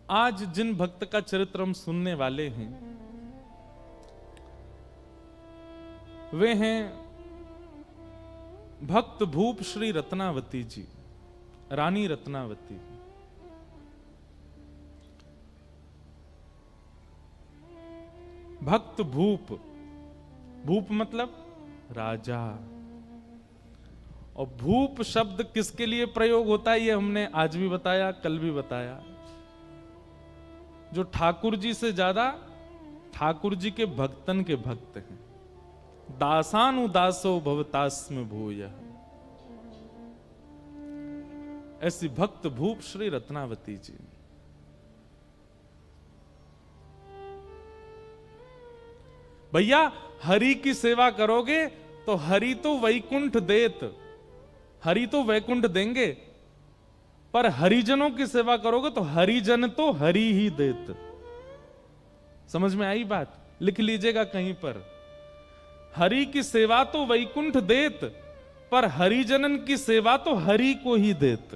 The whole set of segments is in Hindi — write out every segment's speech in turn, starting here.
आज जिन भक्त का चरित्र हम सुनने वाले हैं वे हैं भक्त भूप श्री रत्नावती जी, रानी रत्नावती। भक्त भूप, भूप मतलब राजा, और भूप शब्द किसके लिए प्रयोग होता है ये हमने आज भी बताया, कल भी बताया। जो ठाकुर जी से ज्यादा ठाकुर जी के भक्तन के भक्त हैं। दासानुदासो भवतास्म भूयः, ऐसी भक्त भूप श्री रत्नावती जी। भैया हरि की सेवा करोगे तो हरि तो वैकुंठ देत, हरि तो वैकुंठ देंगे, पर हरिजनों की सेवा करोगे तो हरिजन तो हरि ही देत। समझ में आई बात? लिख लीजिएगा कहीं पर, हरि की सेवा तो वैकुंठ देत, पर हरिजनन की सेवा तो हरि को ही देत।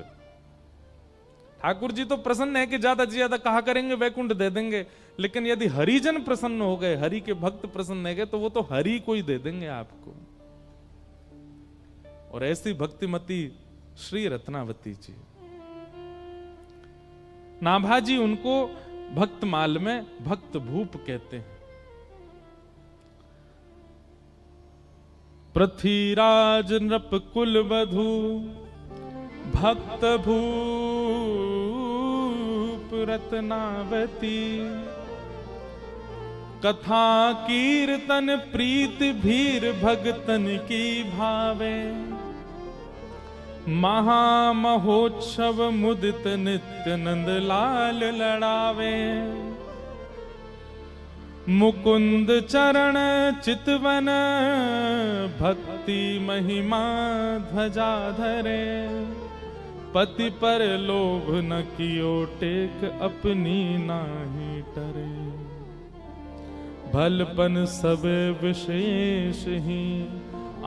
ठाकुर जी तो प्रसन्न है कि ज्यादा से ज्यादा कहा करेंगे वैकुंठ दे देंगे, लेकिन यदि हरिजन प्रसन्न हो गए, हरि के भक्त प्रसन्न हो गए, तो वो तो हरि को ही दे देंगे आपको। और ऐसी भक्तिमती श्री रत्नावती जी, नाभाजी उनको भक्तमाल में भक्त भूप कहते हैं। पृथ्वीराज नृप कुल वधु भक्त भूप रत्नावती, कथा कीर्तन प्रीत भीर भगतन की भावे, महामहोत्सव मुदित नित्य नंद लाल लड़ावे, मुकुंद चरण चितवन भक्ति महिमा ध्वजा धरे, पति पर लोभ न कियो टेक अपनी नाही टरे, भलपन सब विशेष ही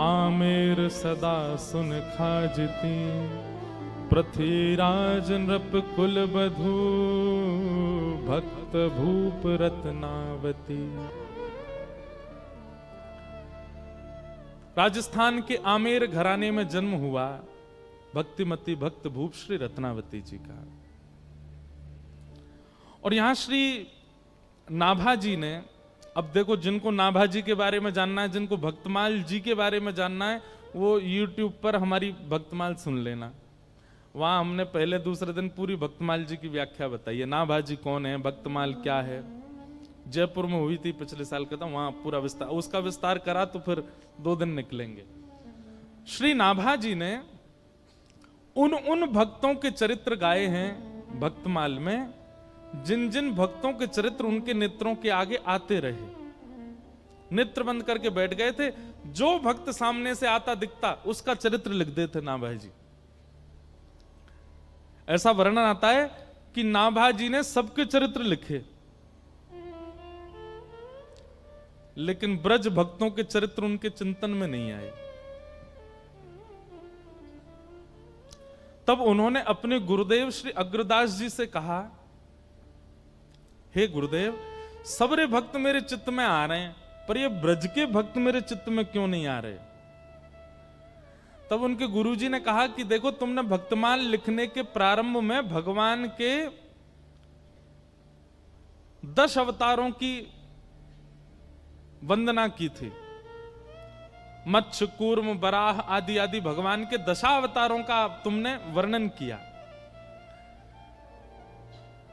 आमेर सदा सुन खाजती, पृथ्वीराज नृप कुल बधू भक्त भूप रत्नावती। राजस्थान के आमेर घराने में जन्म हुआ भक्तिमती भक्त भूप श्री रत्नावती जी का। और यहां श्री नाभाजी ने, अब देखो जिनको नाभाजी के बारे में जानना है, जिनको भक्तमाल जी के बारे में जानना है, वो YouTube पर हमारी भक्तमाल सुन लेना। वहां हमने पहले दूसरे दिन पूरी भक्तमाल जी की व्याख्या बताई है। नाभाजी कौन है, भक्तमाल क्या है, जयपुर में हुई थी पिछले साल का था, वहां पूरा विस्तार, उसका विस्तार करा तो फिर 2 दिन निकलेंगे। श्री नाभाजी ने उन भक्तों के चरित्र गाए हैं भक्तमाल में, जिन जिन भक्तों के चरित्र उनके नेत्रों के आगे आते रहे, नेत्र बंद करके बैठ गए थे, जो भक्त सामने से आता दिखता उसका चरित्र लिख देते नाभाजी। ऐसा वर्णन आता है कि नाभाजी ने सबके चरित्र लिखे, लेकिन ब्रज भक्तों के चरित्र उनके चिंतन में नहीं आए। तब उन्होंने अपने गुरुदेव श्री अग्रदास जी से कहा, हे गुरुदेव, सबरे भक्त मेरे चित्त में आ रहे हैं, पर ये ब्रज के भक्त मेरे चित्त में क्यों नहीं आ रहे? तब उनके गुरुजी ने कहा कि देखो, तुमने भक्तमाल लिखने के प्रारंभ में भगवान के 10 अवतारों की वंदना की थी। मत्स्य, कूर्म, बराह आदि आदि भगवान के 10 अवतारों का तुमने वर्णन किया।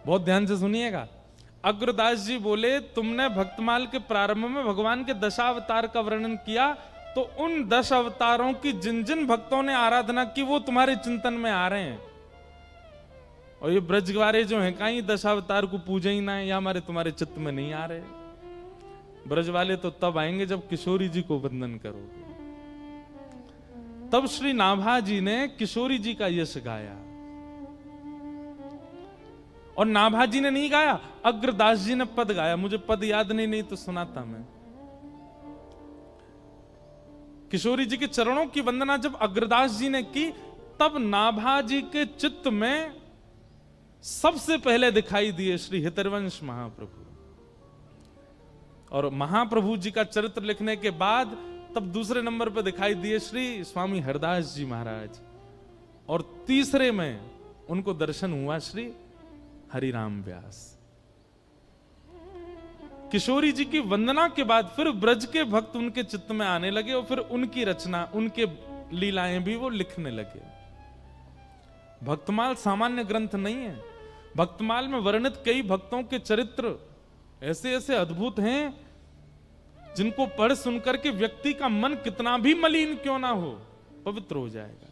बहुत ध्यान से सुनिएगा। अग्रदास जी बोले, तुमने भक्तमाल के प्रारंभ में भगवान के 10 अवतार का वर्णन किया, तो उन 10 अवतारों की जिन जिन भक्तों ने आराधना की वो तुम्हारे चिंतन में आ रहे हैं। और ये ब्रजवारे जो हैं, कहीं 10 अवतार को पूजा ही ना है, या हमारे तुम्हारे चित्त में नहीं आ रहे। ब्रज वाले तो तब आएंगे जब किशोरी जी को वंदन करोगे। तब श्री नाभाजी ने किशोरी जी का यश गाया। और नाभाजी ने नहीं गाया, अग्रदास जी ने पद गाया। मुझे पद याद नहीं तो सुनाता मैं। किशोरी जी के चरणों की वंदना जब अग्रदास जी ने की, तब नाभाजी के चित्त में सबसे पहले दिखाई दिए श्री हितरवंश महाप्रभु। और महाप्रभु जी का चरित्र लिखने के बाद तब दूसरे नंबर पर दिखाई दिए श्री स्वामी हरदास जी महाराज, और तीसरे में उनको दर्शन हुआ श्री हरिराम व्यास। किशोरी जी की वंदना के बाद फिर ब्रज के भक्त उनके चित्त में आने लगे और फिर उनकी रचना, उनके लीलाएं भी वो लिखने लगे। भक्तमाल सामान्य ग्रंथ नहीं है। भक्तमाल में वर्णित कई भक्तों के चरित्र ऐसे ऐसे अद्भुत हैं जिनको पढ़ सुनकर के व्यक्ति का मन कितना भी मलिन क्यों ना हो, पवित्र हो जाएगा।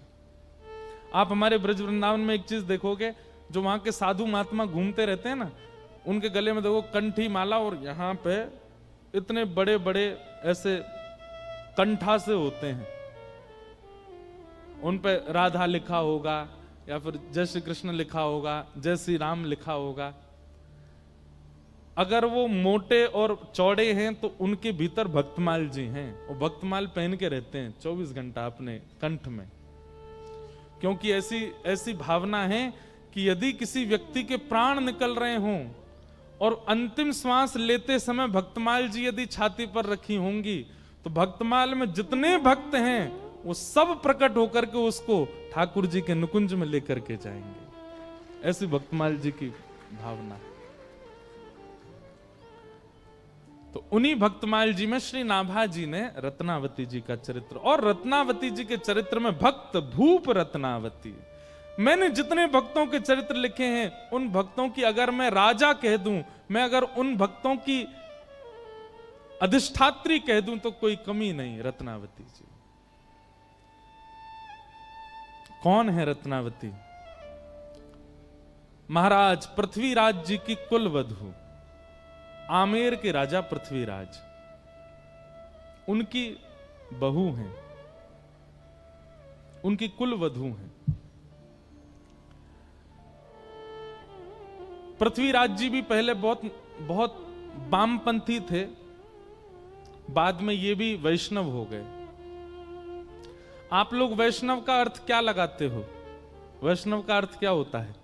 आप हमारे ब्रज वृंदावन में एक चीज देखोगे, जो वहां के साधु महात्मा घूमते रहते हैं ना, उनके गले में देखो कंठी माला, और यहां पे इतने बड़े बड़े ऐसे कंठा से होते हैं, उन पे राधा लिखा होगा या फिर जय श्री कृष्ण लिखा होगा, जय श्री राम लिखा होगा। अगर वो मोटे और चौड़े हैं तो उनके भीतर भक्तमाल जी हैं, वो भक्तमाल पहन के रहते हैं 24 घंटा अपने कंठ में, क्योंकि ऐसी भावना है कि यदि किसी व्यक्ति के प्राण निकल रहे हों और अंतिम श्वास लेते समय भक्तमाल जी यदि छाती पर रखी होंगी, तो भक्तमाल में जितने भक्त हैं वो सब प्रकट होकर के उसको ठाकुर जी के नुकुंज में लेकर के जाएंगे। ऐसी भक्तमाल जी की भावना। तो उन्हीं भक्तमाल जी में श्री नाभा जी ने रत्नावती जी का चरित्र, और रत्नावती जी के चरित्र में भक्त भूप रत्नावती। मैंने जितने भक्तों के चरित्र लिखे हैं, उन भक्तों की अगर मैं राजा कह दूं, मैं अगर उन भक्तों की अधिष्ठात्री कह दूं तो कोई कमी नहीं। रत्नावती जी कौन है? रत्नावती महाराज पृथ्वीराज जी की कुल वधू, आमेर के राजा पृथ्वीराज, उनकी बहू हैं, उनकी कुल वधू हैं। पृथ्वीराज जी भी पहले बहुत वामपंथी थे, बाद में ये भी वैष्णव हो गए। आप लोग वैष्णव का अर्थ क्या लगाते हो? वैष्णव का अर्थ क्या होता है?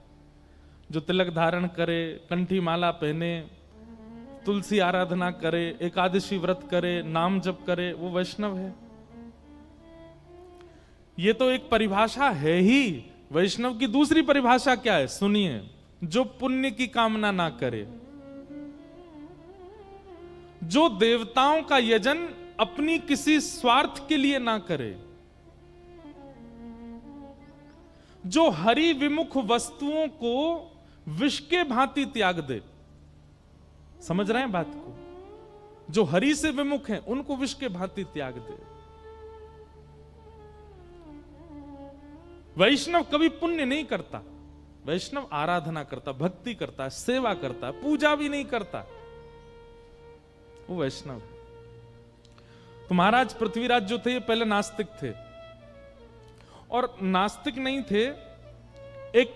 जो तिलक धारण करे, कंठी माला पहने, तुलसी आराधना करे, एकादशी व्रत करे, नाम जप करे, वो वैष्णव है। ये तो एक परिभाषा है ही। वैष्णव की दूसरी परिभाषा क्या है? सुनिए, जो पुण्य की कामना ना करे, जो देवताओं का यजन अपनी किसी स्वार्थ के लिए ना करे, जो हरि विमुख वस्तुओं को विष के भांति त्याग दे। समझ रहे हैं बात को? जो हरि से विमुख हैं उनको विष के भांति त्याग दे। वैष्णव कभी पुण्य नहीं करता, वैष्णव आराधना करता, भक्ति करता, सेवा करता, पूजा भी नहीं करता, वो वैष्णव है। तो महाराज पृथ्वीराज जो थे ये पहले नास्तिक थे, और नास्तिक नहीं थे, एक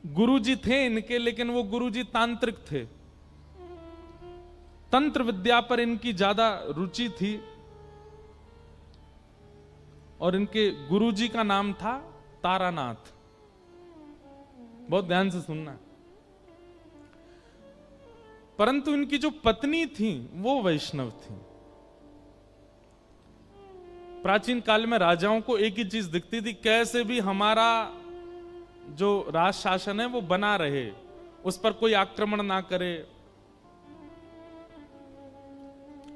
गुरुजी थे इनके, लेकिन वो गुरुजी तांत्रिक थे। तंत्र विद्या पर इनकी ज्यादा रुचि थी, और इनके गुरुजी का नाम था तारानाथ। बहुत ध्यान से सुनना। परंतु इनकी जो पत्नी थी वो वैष्णव थी। प्राचीन काल में राजाओं को एक ही चीज दिखती थी, कैसे भी हमारा जो राज शासन है वो बना रहे, उस पर कोई आक्रमण ना करे,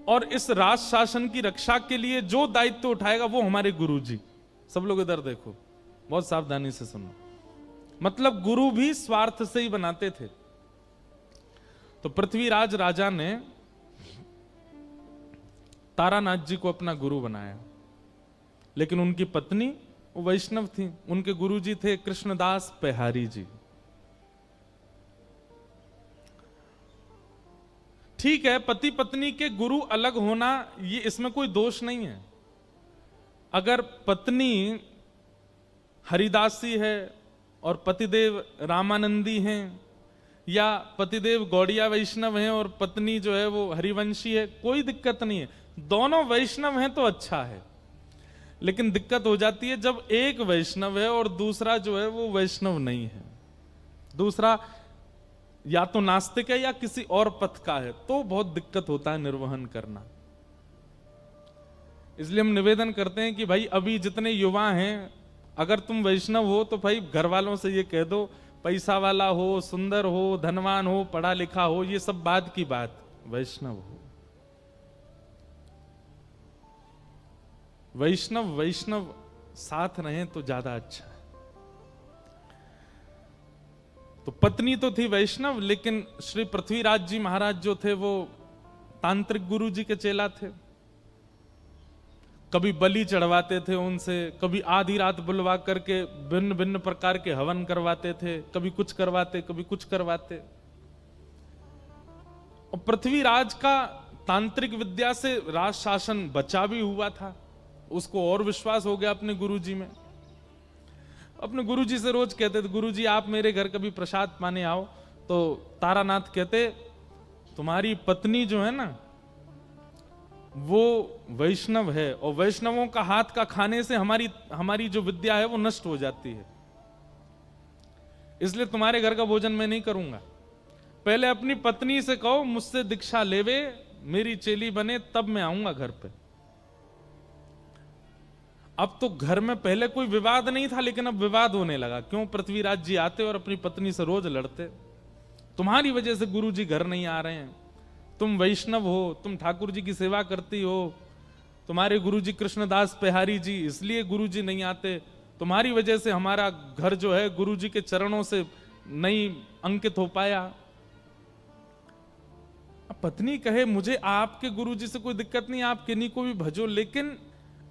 और इस राज शासन की रक्षा के लिए जो दायित्व उठाएगा वो हमारे गुरुजी। सब लोग इधर देखो, बहुत सावधानी से सुनो। मतलब गुरु भी स्वार्थ से ही बनाते थे। तो पृथ्वीराज राजा ने तारानाथ जी को अपना गुरु बनाया, लेकिन उनकी पत्नी वो वैष्णव थी। उनके गुरुजी थे कृष्णदास पेहारी जी। ठीक है, पति पत्नी के गुरु अलग होना, ये इसमें कोई दोष नहीं है। अगर पत्नी हरिदासी है और पतिदेव रामानंदी हैं, या पतिदेव गौड़िया वैष्णव हैं और पत्नी जो है वो हरिवंशी है, कोई दिक्कत नहीं है। दोनों वैष्णव हैं तो अच्छा है। लेकिन दिक्कत हो जाती है जब एक वैष्णव है और दूसरा जो है वो वैष्णव नहीं है। दूसरा या तो नास्तिक है या किसी और पथ का है, तो बहुत दिक्कत होता है निर्वहन करना। इसलिए हम निवेदन करते हैं कि भाई अभी जितने युवा हैं, अगर तुम वैष्णव हो तो भाई घर वालों से ये कह दो, पैसा वाला हो, सुंदर हो, धनवान हो, पढ़ा लिखा हो, ये सब बाद की बात, वैष्णव हो। वैष्णव साथ रहें तो ज्यादा अच्छा है। तो पत्नी तो थी वैष्णव, लेकिन श्री पृथ्वीराज जी महाराज जो थे वो तांत्रिक गुरु जी के चेला थे। कभी बलि चढ़वाते थे उनसे, कभी आधी रात बुलवा करके भिन्न भिन्न प्रकार के हवन करवाते थे, कभी कुछ करवाते कभी कुछ करवाते। और पृथ्वीराज का तांत्रिक विद्या से राज शासन बचा भी हुआ था, उसको और विश्वास हो गया अपने गुरुजी में। अपने गुरुजी से रोज कहते थे, गुरुजी आप मेरे घर कभी प्रसाद पाने आओ, तो तारानाथ कहते तुम्हारी पत्नी जो है ना वो वैष्णव है, और वैष्णवों का हाथ का खाने से हमारी जो विद्या है वो नष्ट हो जाती है, इसलिए तुम्हारे घर का भोजन मैं नहीं करूंगा। पहले अपनी पत्नी से कहो मुझसे दीक्षा लेवे, मेरी चेली बने, तब मैं आऊंगा घर पे। अब तो घर में पहले कोई विवाद नहीं था, लेकिन अब विवाद होने लगा। क्यों? पृथ्वीराज जी आते और अपनी पत्नी से रोज लड़ते, तुम्हारी वजह से गुरु जी घर नहीं आ रहे हैं, तुम वैष्णव हो, तुम ठाकुर जी की सेवा करती हो, तुम्हारे गुरु जी कृष्णदास पेहारी जी इसलिए गुरु जी नहीं आते, तुम्हारी वजह से हमारा घर जो है गुरु जी के चरणों से नहीं अंकित हो पाया। अब पत्नी कहे मुझे आपके गुरु जी से कोई दिक्कत नहीं, आप किन्हीं को भी भजो, लेकिन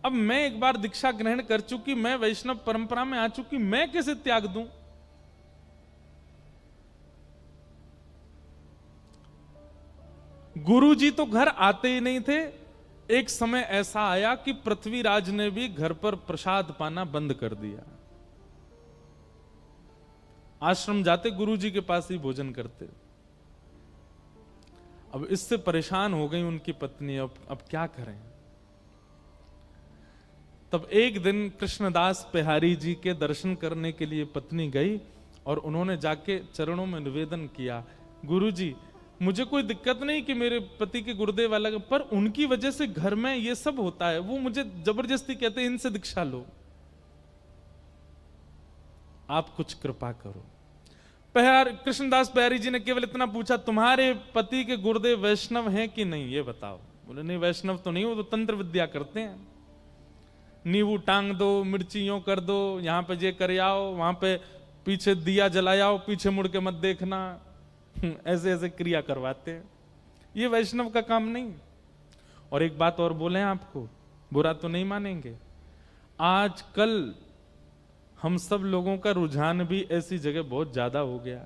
अब मैं एक बार दीक्षा ग्रहण कर चुकी, मैं वैष्णव परंपरा में आ चुकी, मैं कैसे त्याग दूं? गुरु जी तो घर आते ही नहीं थे। एक समय ऐसा आया कि पृथ्वीराज ने भी घर पर प्रसाद पाना बंद कर दिया, आश्रम जाते गुरु जी के पास ही भोजन करते। अब इससे परेशान हो गई उनकी पत्नी, अब क्या करें? तब एक दिन कृष्णदास पेहारी जी के दर्शन करने के लिए पत्नी गई और उन्होंने जाके चरणों में निवेदन किया, गुरु जी मुझे कोई दिक्कत नहीं कि मेरे पति के गुरुदेव अलग, पर उनकी वजह से घर में ये सब होता है, वो मुझे जबरदस्ती कहते हैं इनसे दीक्षा लो, आप कुछ कृपा करो। कृष्णदास पेहारी जी ने केवल इतना पूछा, तुम्हारे पति के गुरुदेव वैष्णव हैं कि नहीं, ये बताओ। बोले नहीं वैष्णव तो नहीं, वो तो तंत्र विद्या करते हैं, नींबू टांग दो, मिर्ची यूं कर दो, यहां पे ये कर आओ, वहां पे पीछे दिया जलाओ, पीछे मुड़ के मत देखना, ऐसे ऐसे क्रिया करवाते हैं, ये वैष्णव का काम नहीं। और एक बात और बोले आपको, बुरा तो नहीं मानेंगे, आजकल हम सब लोगों का रुझान भी ऐसी जगह बहुत ज्यादा हो गया।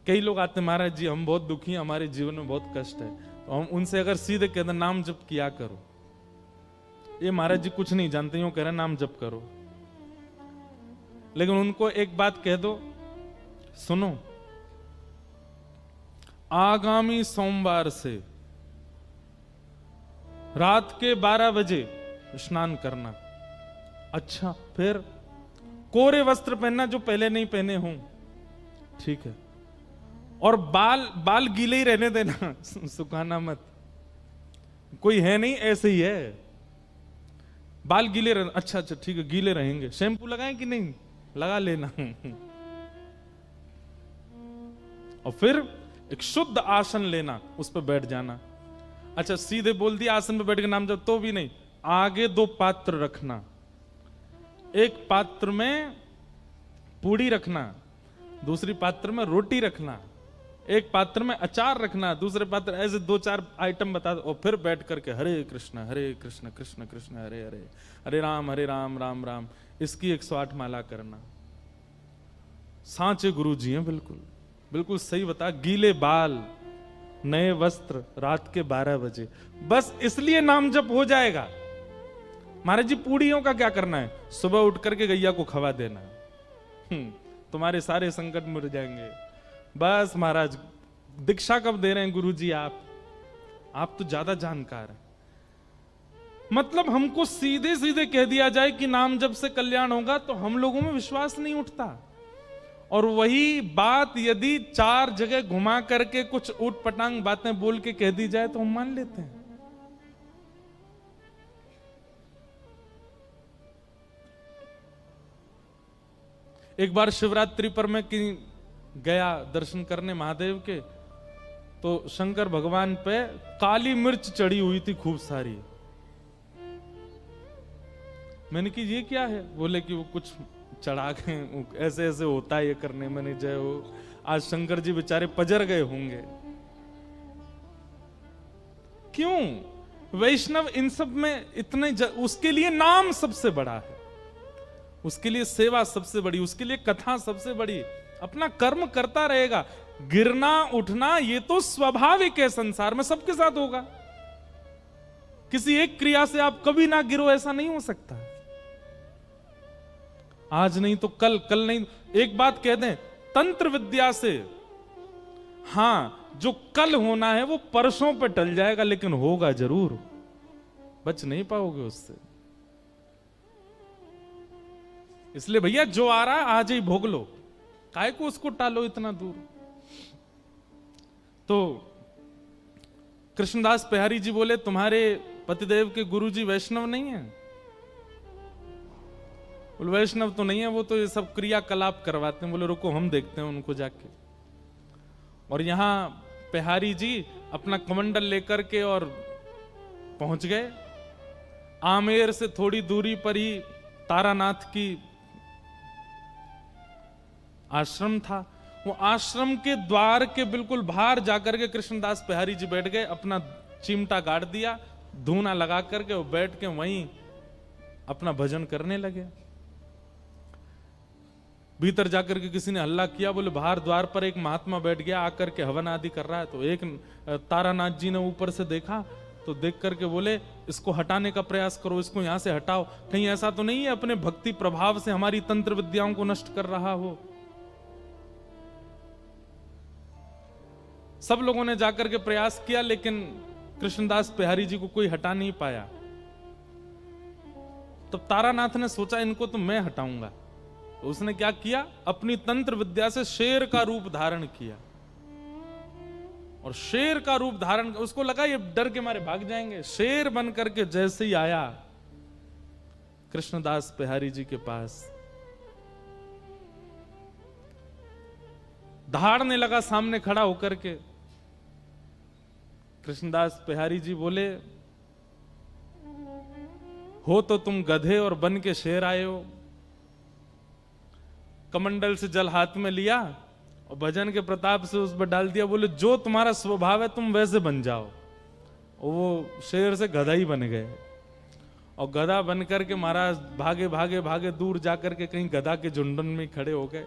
कई लोग आते महाराज जी हम बहुत दुखी हैं, हमारे जीवन में बहुत कष्ट है, तो हम उनसे अगर सीधे कहते नाम जप किया करो, ये महाराज जी कुछ नहीं जानते, यूं कह रहे नाम जप करो, लेकिन उनको एक बात कह दो, सुनो आगामी सोमवार से रात के 12 बजे स्नान करना। अच्छा, फिर कोरे वस्त्र पहनना जो पहले नहीं पहने हों, ठीक है, और बाल गीले ही रहने देना, सुखाना मत, कोई है नहीं ऐसे ही है, बाल गीले रहना। अच्छा ठीक है, गीले रहेंगे, शैम्पू लगाएं कि नहीं, लगा लेना। और फिर एक शुद्ध आसन लेना, उस पर बैठ जाना। अच्छा सीधे बोल दिया आसन पे बैठ के नाम जब, तो भी नहीं, आगे 2 पात्र रखना, एक पात्र में पूड़ी रखना, दूसरी पात्र में रोटी रखना, एक पात्र में अचार रखना, दूसरे पात्र, ऐसे 2-4 आइटम बता दो, और फिर बैठ करके हरे कृष्ण कृष्ण कृष्ण हरे हरे, हरे राम राम राम, इसकी 108 माला करना। सांचे गुरु जी हैं, बिल्कुल बिल्कुल सही बता, गीले बाल, नए वस्त्र, रात के 12 बजे, बस इसलिए नाम जप हो जाएगा। महाराज जी पूड़ियों का क्या करना है, सुबह उठ करके गैया को खवा देना, तुम्हारे सारे संकट मिट जाएंगे। बस महाराज दीक्षा कब दे रहे हैं गुरु जी आप तो ज्यादा जानकार हैं। मतलब हमको सीधे सीधे कह दिया जाए कि नाम जप से कल्याण होगा, तो हम लोगों में विश्वास नहीं उठता। और वही बात यदि 4 जगह घुमा करके कुछ ऊट पटांग बातें बोल के कह दी जाए तो हम मान लेते हैं। एक बार शिवरात्रि पर मैं गया दर्शन करने महादेव के, तो शंकर भगवान पे काली मिर्च चढ़ी हुई थी खूब सारी। मैंने कि ये क्या है? बोले कि वो कुछ चढ़ा गए, ऐसे ऐसे होता है ये करने। मैंने जय हो, आज शंकर जी बेचारे पजर गए होंगे। क्यों? वैष्णव इन सब में इतने उसके लिए नाम सबसे बड़ा है, उसके लिए सेवा सबसे बड़ी, उसके लिए कथा सबसे बड़ी। अपना कर्म करता रहेगा। गिरना उठना ये तो स्वाभाविक है, संसार में सबके साथ होगा। किसी एक क्रिया से आप कभी ना गिरो ऐसा नहीं हो सकता। आज नहीं तो कल, कल नहीं। एक बात कह दें, तंत्र विद्या से हां जो कल होना है वो परसों पे टल जाएगा, लेकिन होगा जरूर, बच नहीं पाओगे उससे। इसलिए भैया जो आ रहा है आज ही भोग लो, काहे को उसको टालो इतना दूर। तो कृष्णदास बिहारी जी बोले, तुम्हारे पतिदेव के गुरुजी वैष्णव नहीं है? बोले वैष्णव तो नहीं है, वो तो ये सब क्रियाकलाप करवाते हैं। बोले रुको हम देखते हैं उनको जाके। और यहां बिहारी जी अपना कमंडल लेकर के और पहुंच गए। आमेर से थोड़ी दूरी पर ही तारानाथ की आश्रम था। वो आश्रम के द्वार के बिल्कुल बाहर जाकर के कृष्णदास बिहारी जी बैठ गए, अपना चिमटा गाड़ दिया, धूना लगा करके वो बैठ के वहीं अपना भजन करने लगे। भीतर जाकर के किसी ने हल्ला किया, बोले बाहर द्वार पर एक महात्मा बैठ गया, आकर के हवन आदि कर रहा है। तो एक तारानाथ जी ने ऊपर से देखा, तो देख करके बोले इसको हटाने का प्रयास करो, इसको यहां से हटाओ, कहीं ऐसा तो नहीं है अपने भक्ति प्रभाव से हमारी तंत्र विद्याओं को नष्ट कर रहा हो। सब लोगों ने जाकर के प्रयास किया, लेकिन कृष्णदास बिहारी जी को कोई हटा नहीं पाया। तब तारानाथ ने सोचा इनको तो मैं हटाऊंगा। तो उसने क्या किया, अपनी तंत्र विद्या से शेर का रूप धारण किया। और शेर का रूप धारण, उसको लगा ये डर के मारे भाग जाएंगे। शेर बन करके जैसे ही आया कृष्णदास बिहारी जी के पास, दहाड़ने लगा सामने खड़ा होकर के। कृष्णदास बिहारी जी बोले, हो तो तुम गधे और बन के शेर आए हो। कमंडल से जल हाथ में लिया और भजन के प्रताप से उस पर डाल दिया। बोले जो तुम्हारा स्वभाव है तुम वैसे बन जाओ। और वो शेर से गधा ही बन गए। और गधा बन करके महाराज भागे भागे भागे दूर जाकर के कहीं गधा के झुंडन में खड़े हो गए।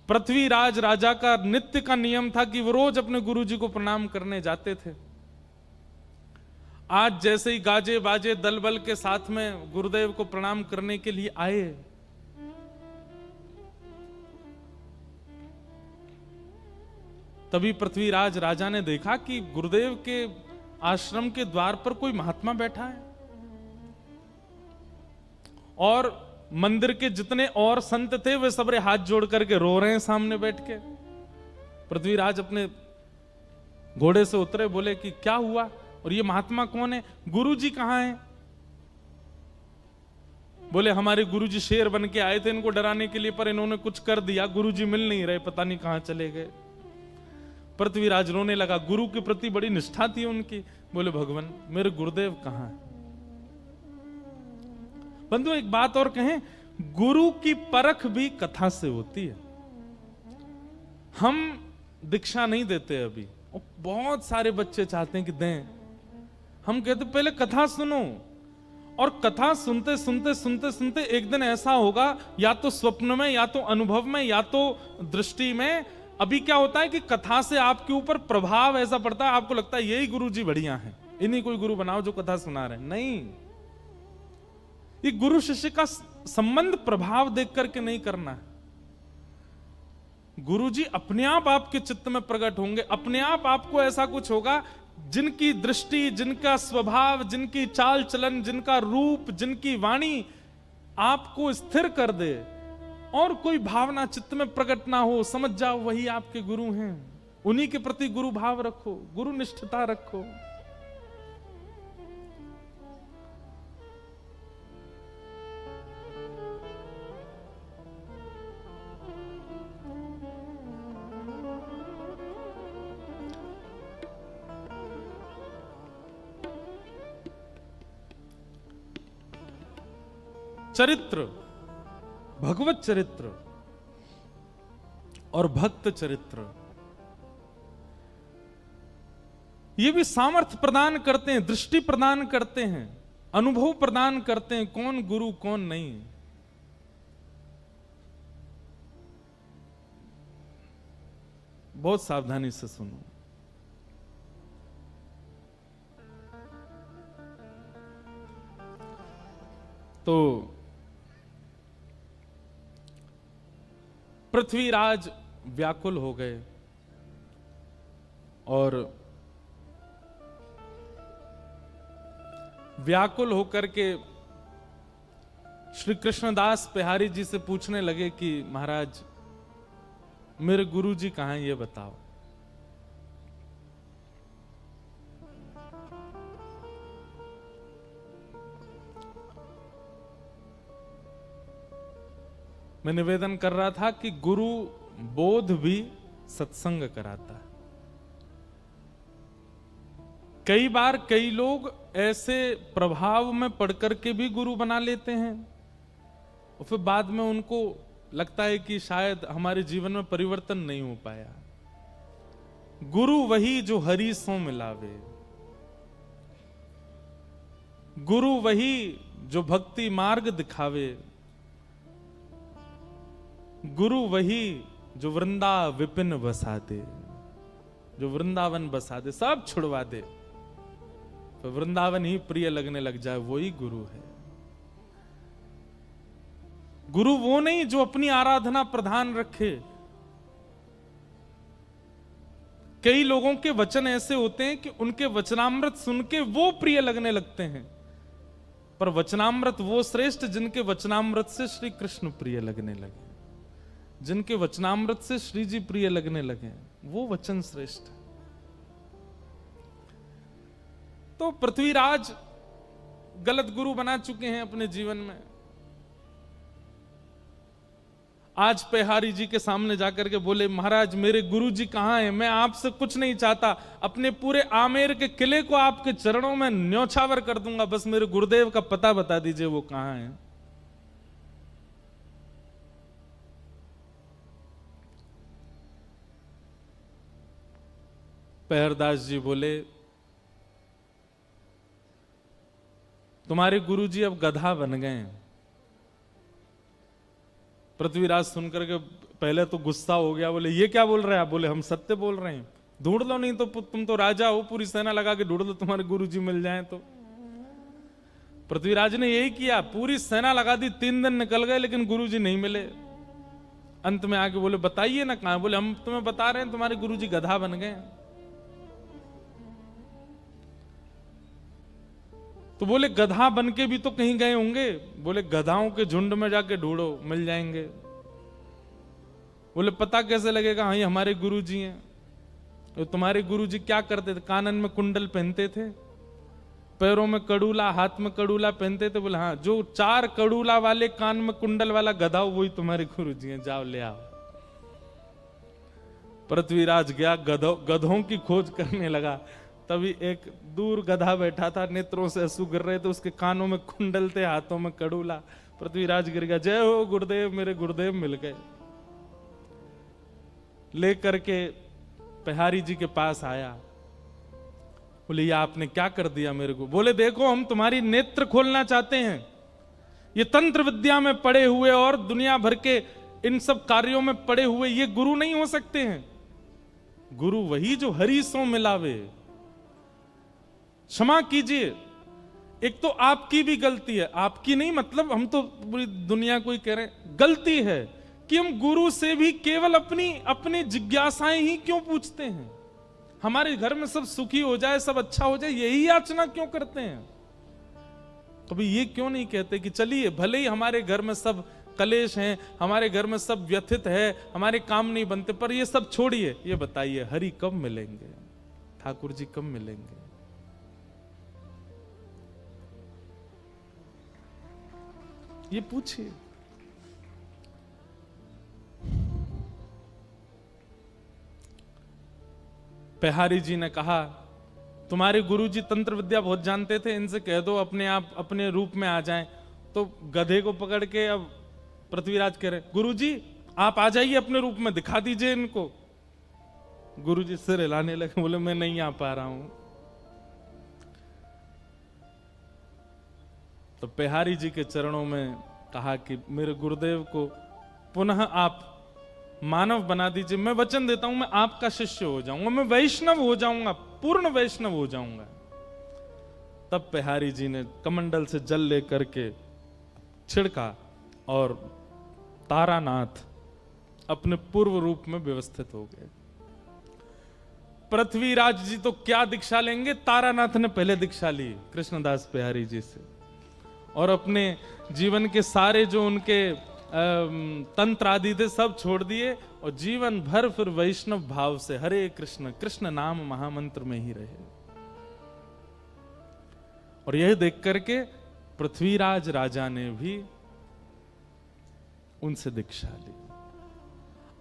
पृथ्वीराज राजा का नित्य का नियम था कि वो रोज अपने गुरुजी को प्रणाम करने जाते थे। आज जैसे ही गाजे बाजे दल बल के साथ में गुरुदेव को प्रणाम करने के लिए आए, तभी पृथ्वीराज राजा ने देखा कि गुरुदेव के आश्रम के द्वार पर कोई महात्मा बैठा है और मंदिर के जितने और संत थे वे सबरे हाथ जोड़ करके रो रहे हैं सामने बैठ के। पृथ्वीराज अपने घोड़े से उतरे, बोले कि क्या हुआ और ये महात्मा कौन है, गुरुजी कहां हैं? बोले हमारे गुरुजी शेर बन के आए थे इनको डराने के लिए, पर इन्होंने कुछ कर दिया, गुरुजी मिल नहीं रहे, पता नहीं कहां चले गए। पृथ्वीराज रोने लगा। गुरु के प्रति बड़ी निष्ठा थी उनकी। बोले भगवान मेरे गुरुदेव कहां है? बंधु एक बात और कहें, गुरु की परख भी कथा से होती है। हम दीक्षा नहीं देते अभी, और बहुत सारे बच्चे चाहते हैं कि दें। हम कहते पहले कथा सुनो, और कथा सुनते सुनते सुनते सुनते एक दिन ऐसा होगा, या तो स्वप्न में, या तो अनुभव में, या तो दृष्टि में। अभी क्या होता है कि कथा से आपके ऊपर प्रभाव ऐसा पड़ता है, आपको लगता है यही गुरुजी बढ़िया है, इन्हीं कोई गुरु बनाओ जो कथा सुना रहे हैं। नहीं, ये गुरु शिष्य का संबंध प्रभाव देख करके नहीं करना है। गुरुजी अपने आप आपके चित्त में प्रकट होंगे, अपने आप आपको ऐसा कुछ होगा, जिनकी दृष्टि, जिनका स्वभाव, जिनकी चाल चलन, जिनका रूप, जिनकी वाणी आपको स्थिर कर दे और कोई भावना चित्त में प्रकट ना हो, समझ जाओ वही आपके गुरु हैं। उन्हीं के प्रति गुरु भाव रखो, गुरु निष्ठता रखो। चरित्र, भगवत चरित्र और भक्त चरित्र, ये भी सामर्थ्य प्रदान करते हैं, दृष्टि प्रदान करते हैं, अनुभव प्रदान करते हैं कौन गुरु कौन नहीं। बहुत सावधानी से सुनो। तो पृथ्वीराज व्याकुल हो गए और व्याकुल होकर के श्री कृष्णदास बिहारी जी से पूछने लगे कि महाराज मेरे गुरु जी कहां हैं, ये बताओ। मैं निवेदन कर रहा था कि गुरु बोध भी सत्संग कराता है। कई बार कई लोग ऐसे प्रभाव में पढ़कर के भी गुरु बना लेते हैं और फिर बाद में उनको लगता है कि शायद हमारे जीवन में परिवर्तन नहीं हो पाया। गुरु वही जो हरि सो मिलावे, गुरु वही जो भक्ति मार्ग दिखावे, गुरु वही जो वृंदा विपिन बसा दे, जो वृंदावन बसा दे, सब छुड़वा दे तो वृंदावन ही प्रिय लगने लग जाए, वही गुरु है। गुरु वो नहीं जो अपनी आराधना प्रधान रखे। कई लोगों के वचन ऐसे होते हैं कि उनके वचनामृत सुन के वो प्रिय लगने लगते हैं, पर वचनामृत वो श्रेष्ठ जिनके वचनामृत से श्री कृष्ण प्रिय लगने लगे, जिनके वचनामृत से श्री जी प्रिय लगने लगे, वो वचन श्रेष्ठ। तो पृथ्वीराज गलत गुरु बना चुके हैं अपने जीवन में। आज पेहारी जी के सामने जाकर के बोले महाराज मेरे गुरु जी कहां हैं, मैं आपसे कुछ नहीं चाहता, अपने पूरे आमेर के किले को आपके चरणों में न्योछावर कर दूंगा, बस मेरे गुरुदेव का पता बता दीजिए वो कहां हैं। पेहरदास जी बोले तुम्हारे गुरुजी अब गधा बन गए हैं। पृथ्वीराज सुनकर के पहले तो गुस्सा हो गया, बोले ये क्या बोल रहे हैं आप? बोले हम सत्य बोल रहे हैं, ढूंढ लो, नहीं तो तुम तो राजा हो, पूरी सेना लगा के ढूंढ लो, तुम्हारे गुरुजी मिल जाएं तो। पृथ्वीराज ने यही किया, पूरी सेना लगा दी, 3 दिन निकल गए लेकिन गुरुजी नहीं मिले। अंत में आके बोले बताइए ना कहां? बोले हम तुम्हें बता रहे हैं तुम्हारे गुरुजी गधा बन गए। तो बोले गधा बन के भी तो कहीं गए होंगे। बोले गधाओं के झुंड में जाके ढूंढो, मिल जाएंगे। बोले पता कैसे लगेगा? हाँ ये हमारे गुरुजी हैं। तो तुम्हारे गुरुजी क्या करते थे? कानन में कुंडल पहनते थे, पैरों में कड़ूला, हाथ में कड़ूला पहनते थे। बोले हाँ, जो 4 कड़ूला वाले कान में कुंडल वाला गधा वही तुम्हारे गुरुजी हैं, जाओ ले आओ। पृथ्वीराज गया, गधों की खोज करने लगा। तभी एक दूर गधा बैठा था, नेत्रों से आंसू गिर रहे थे, उसके कानों में कुंडल थे, हाथों में कड़ूला। पृथ्वीराज गिर गया, जय हो गुरुदेव, मेरे गुरुदेव मिल गए। लेकर के पेहारी जी के पास आया, बोले ये आपने क्या कर दिया मेरे को? बोले देखो हम तुम्हारी नेत्र खोलना चाहते हैं। ये तंत्र विद्या में पड़े हुए और दुनिया भर के इन सब कार्यों में पड़े हुए ये गुरु नहीं हो सकते हैं। गुरु वही जो हरि सो मिलावे। क्षमा कीजिए, एक तो आपकी भी गलती है, आपकी नहीं मतलब हम तो पूरी दुनिया को ही कह रहे हैं, गलती है कि हम गुरु से भी केवल अपनी जिज्ञासाएं ही क्यों पूछते हैं। हमारे घर में सब सुखी हो जाए, सब अच्छा हो जाए, यही याचना क्यों करते हैं? कभी ये क्यों नहीं कहते कि चलिए भले ही हमारे घर में सब कलेश हैं, हमारे घर में सब व्यथित है, हमारे काम नहीं बनते, पर ये सब छोड़िए, ये बताइए हरि कब मिलेंगे, ठाकुर जी कब मिलेंगे? ये पूछिए। पेहारी जी ने कहा तुम्हारे गुरुजी तंत्र विद्या बहुत जानते थे, इनसे कह दो अपने आप अपने रूप में आ जाएं। तो गधे को पकड़ के अब पृथ्वीराज कह रहे गुरुजी आप आ जाइए अपने रूप में, दिखा दीजिए इनको। गुरुजी सिर हिलाने लगे, बोले मैं नहीं आ पा रहा हूं। तो पेहारी जी के चरणों में कहा कि मेरे गुरुदेव को पुनः आप मानव बना दीजिए, मैं वचन देता हूं मैं आपका शिष्य हो जाऊंगा, मैं वैष्णव हो जाऊंगा, पूर्ण वैष्णव हो जाऊंगा। तब पेहारी जी ने कमंडल से जल लेकर के छिड़का और तारानाथ अपने पूर्व रूप में व्यवस्थित हो गए। पृथ्वीराज जी तो क्या दीक्षा लेंगे, तारानाथ ने पहले दीक्षा ली कृष्णदास पेहारी जी से, और अपने जीवन के सारे जो उनके तंत्र आदि थे सब छोड़ दिए और जीवन भर फिर वैष्णव भाव से हरे कृष्ण कृष्ण नाम महामंत्र में ही रहे। और यह देख करके पृथ्वीराज राजा ने भी उनसे दीक्षा ली।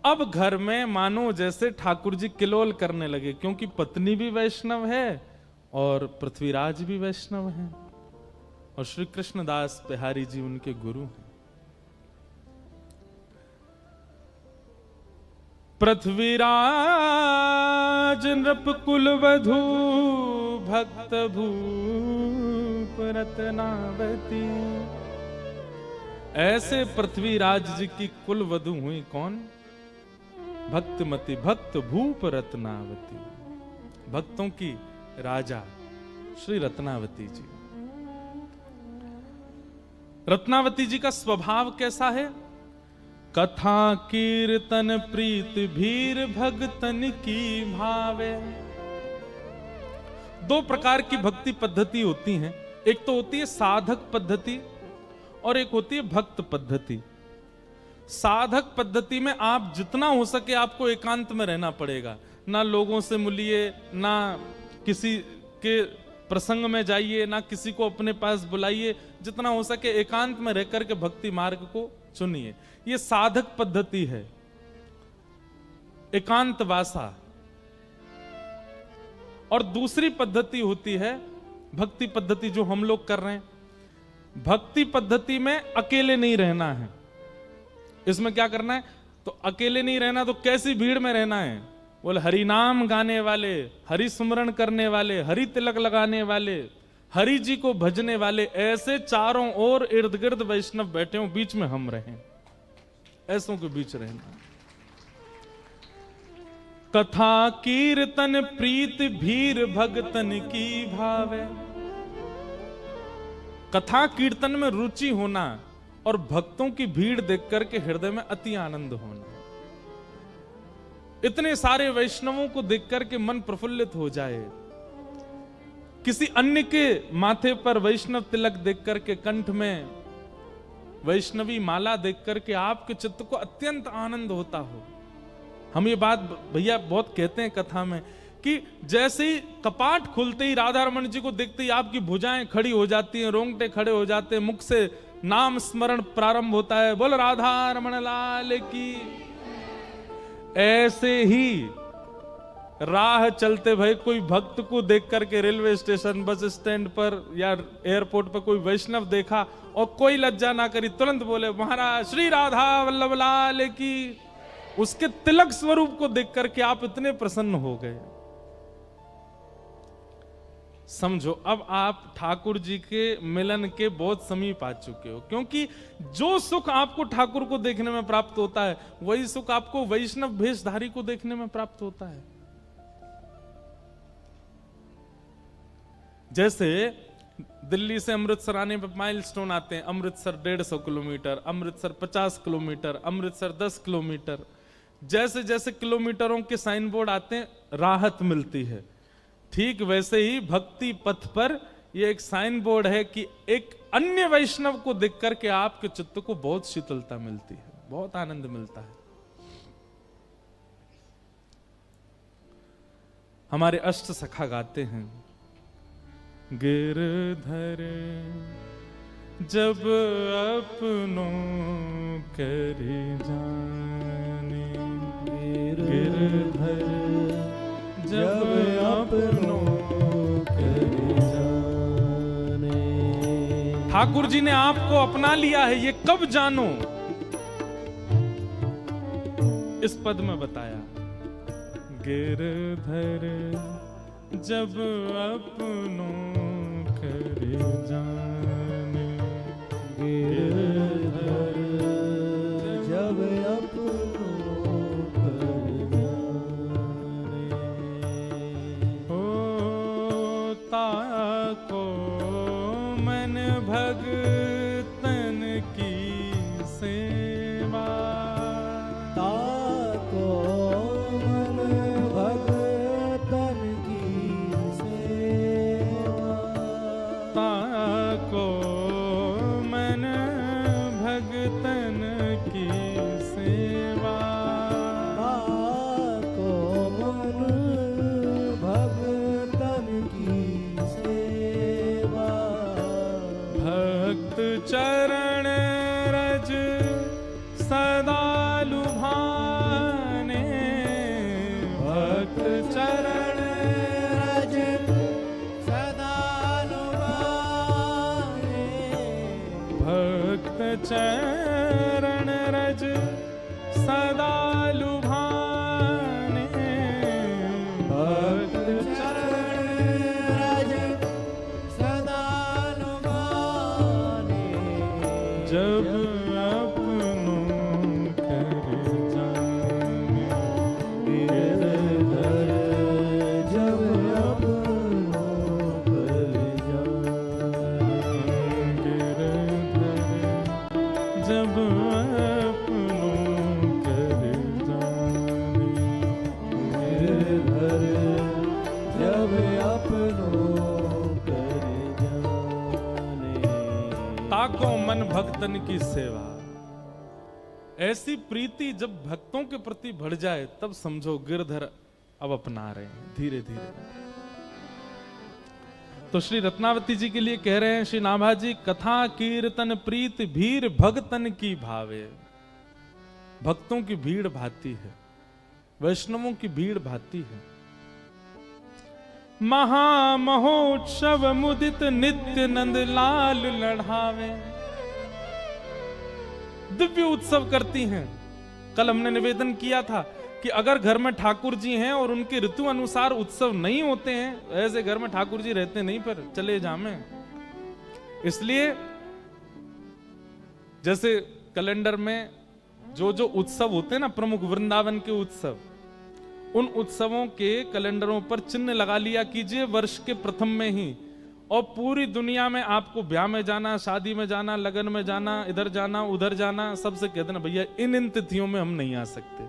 अब घर में मानो जैसे ठाकुर जी किलोल करने लगे, क्योंकि पत्नी भी वैष्णव है और पृथ्वीराज भी वैष्णव है और श्री कृष्णदास पेहारी जी उनके गुरु हैं। पृथ्वीराज नृप कुल वधू भक्त भूप रत्नावती। ऐसे पृथ्वीराज जी की कुल वधू हुई कौन? भक्तमती, भक्त भूप रत्नावती, भक्तों की राजा श्री रत्नावती जी। रत्नावती जी का स्वभाव कैसा है? कथा कीर्तन प्रीत भीर भगतन की भावे। दो प्रकार की भक्ति पद्धति होती हैं, एक तो होती है साधक पद्धति और एक होती है भक्त पद्धति। साधक पद्धति में आप जितना हो सके आपको एकांत में रहना पड़ेगा, ना लोगों से मिलिए, ना किसी के प्रसंग में जाइए, ना किसी को अपने पास बुलाइए, जितना हो सके एकांत में रह करके भक्ति मार्ग को चुनिए। ये साधक पद्धति है, एकांत वासा। और दूसरी पद्धति होती है भक्ति पद्धति, जो हम लोग कर रहे हैं। भक्ति पद्धति में अकेले नहीं रहना है। इसमें क्या करना है? तो अकेले नहीं रहना, तो कैसी भीड़ में रहना है? बोले हरि नाम गाने वाले, हरि सुमरण करने वाले, हरि तिलक लगाने वाले, हरि जी को भजने वाले, ऐसे चारों ओर इर्द गिर्द वैष्णव बैठे हो, बीच में हम रहें, ऐसों के बीच रहना। कथा कीर्तन प्रीत भीर भगतन की भावे। कथा कीर्तन में रुचि होना और भक्तों की भीड़ देख करके हृदय में अति आनंद होना। इतने सारे वैष्णवों को देख करके मन प्रफुल्लित हो जाए। किसी अन्य के माथे पर वैष्णव तिलक देख करके, कंठ में वैष्णवी माला देख करके आपके चित्त को अत्यंत आनंद होता हो। हम ये बात भैया बहुत कहते हैं कथा में कि जैसे ही कपाट खुलते ही राधा रमन जी को देखते ही आपकी भुजाएं खड़ी हो जाती हैं, रोंगटे खड़े हो जाते हैं, मुख से नाम स्मरण प्रारंभ होता है, बोल राधा रमन लाल की। ऐसे ही राह चलते भाई कोई भक्त को देख करके रेलवे स्टेशन, बस स्टैंड पर या एयरपोर्ट पर कोई वैष्णव देखा और कोई लज्जा ना करी, तुरंत बोले महाराज श्री राधा वल्लभ लाल की। उसके तिलक स्वरूप को देख करके आप इतने प्रसन्न हो गए। समझो अब आप ठाकुर जी के मिलन के बहुत समीप आ चुके हो, क्योंकि जो सुख आपको ठाकुर को देखने में प्राप्त होता है वही सुख आपको वैष्णव भेषधारी को देखने में प्राप्त होता है। जैसे दिल्ली से अमृतसर आने पर माइलस्टोन आते हैं, Amritsar 150 kilometre, Amritsar 50 kilometre, Amritsar 10 kilometre. जैसे जैसे किलोमीटरों के साइन बोर्ड आते हैं राहत मिलती है। ठीक वैसे ही भक्ति पथ पर ये एक साइन बोर्ड है कि एक अन्य वैष्णव को देख करके आपके चित्त को बहुत शीतलता मिलती है, बहुत आनंद मिलता है। हमारे अष्ट सखा गाते हैं, गिरधर जब अपनों करे जाने, गिरधर जब अपनों करे जाने। ठाकुर जी ने आपको अपना लिया है, ये कब जानो? इस पद में बताया, गिरधर जब अपनों करे जाने, गिरधर जब अपनों करे जाने। होता को मन भगतन की सेवा, ताको मन भगतन की सेवा, ताको मन भगतन की सेवा, ताको मन भगतन की सेवा। भक्त चरण रज सदा लुभाने, भक्त चरण रज सदा लुभाने, भक्त चरण रज सदा लुभाने, भक्त चरण रज सदा लुभाने। जब ताको मन भक्तन की सेवा। ऐसी प्रीति जब भक्तों के प्रति बढ़ जाए तब समझो गिरधर अब अपना रहे हैं धीरे धीरे। तो श्री रत्नावती जी के लिए कह रहे हैं, श्री नाभा जी, कथा कीर्तन प्रीत भीर भगतन की भावे। भक्तों की भीड़ भाती है, वैष्णवों की भीड़ भाती है। महामहोत्सव मुदित नित्य नंद लाल लढ़ावे। दिव्य उत्सव करती हैं। कल हमने निवेदन किया था कि अगर घर में ठाकुर जी हैं और उनके ऋतु अनुसार उत्सव नहीं होते हैं, ऐसे घर में ठाकुर जी रहते नहीं, पर चले जामे। इसलिए जैसे कैलेंडर में जो जो उत्सव होते हैं ना, प्रमुख वृंदावन के उत्सव, उन उत्सवों के कैलेंडरों पर चिन्ह लगा लिया कीजिए वर्ष के प्रथम में ही। और पूरी दुनिया में आपको ब्याह में जाना, शादी में जाना, लगन में जाना, इधर जाना उधर जाना, सबसे कहते ना भैया इन तिथियों में हम नहीं आ सकते,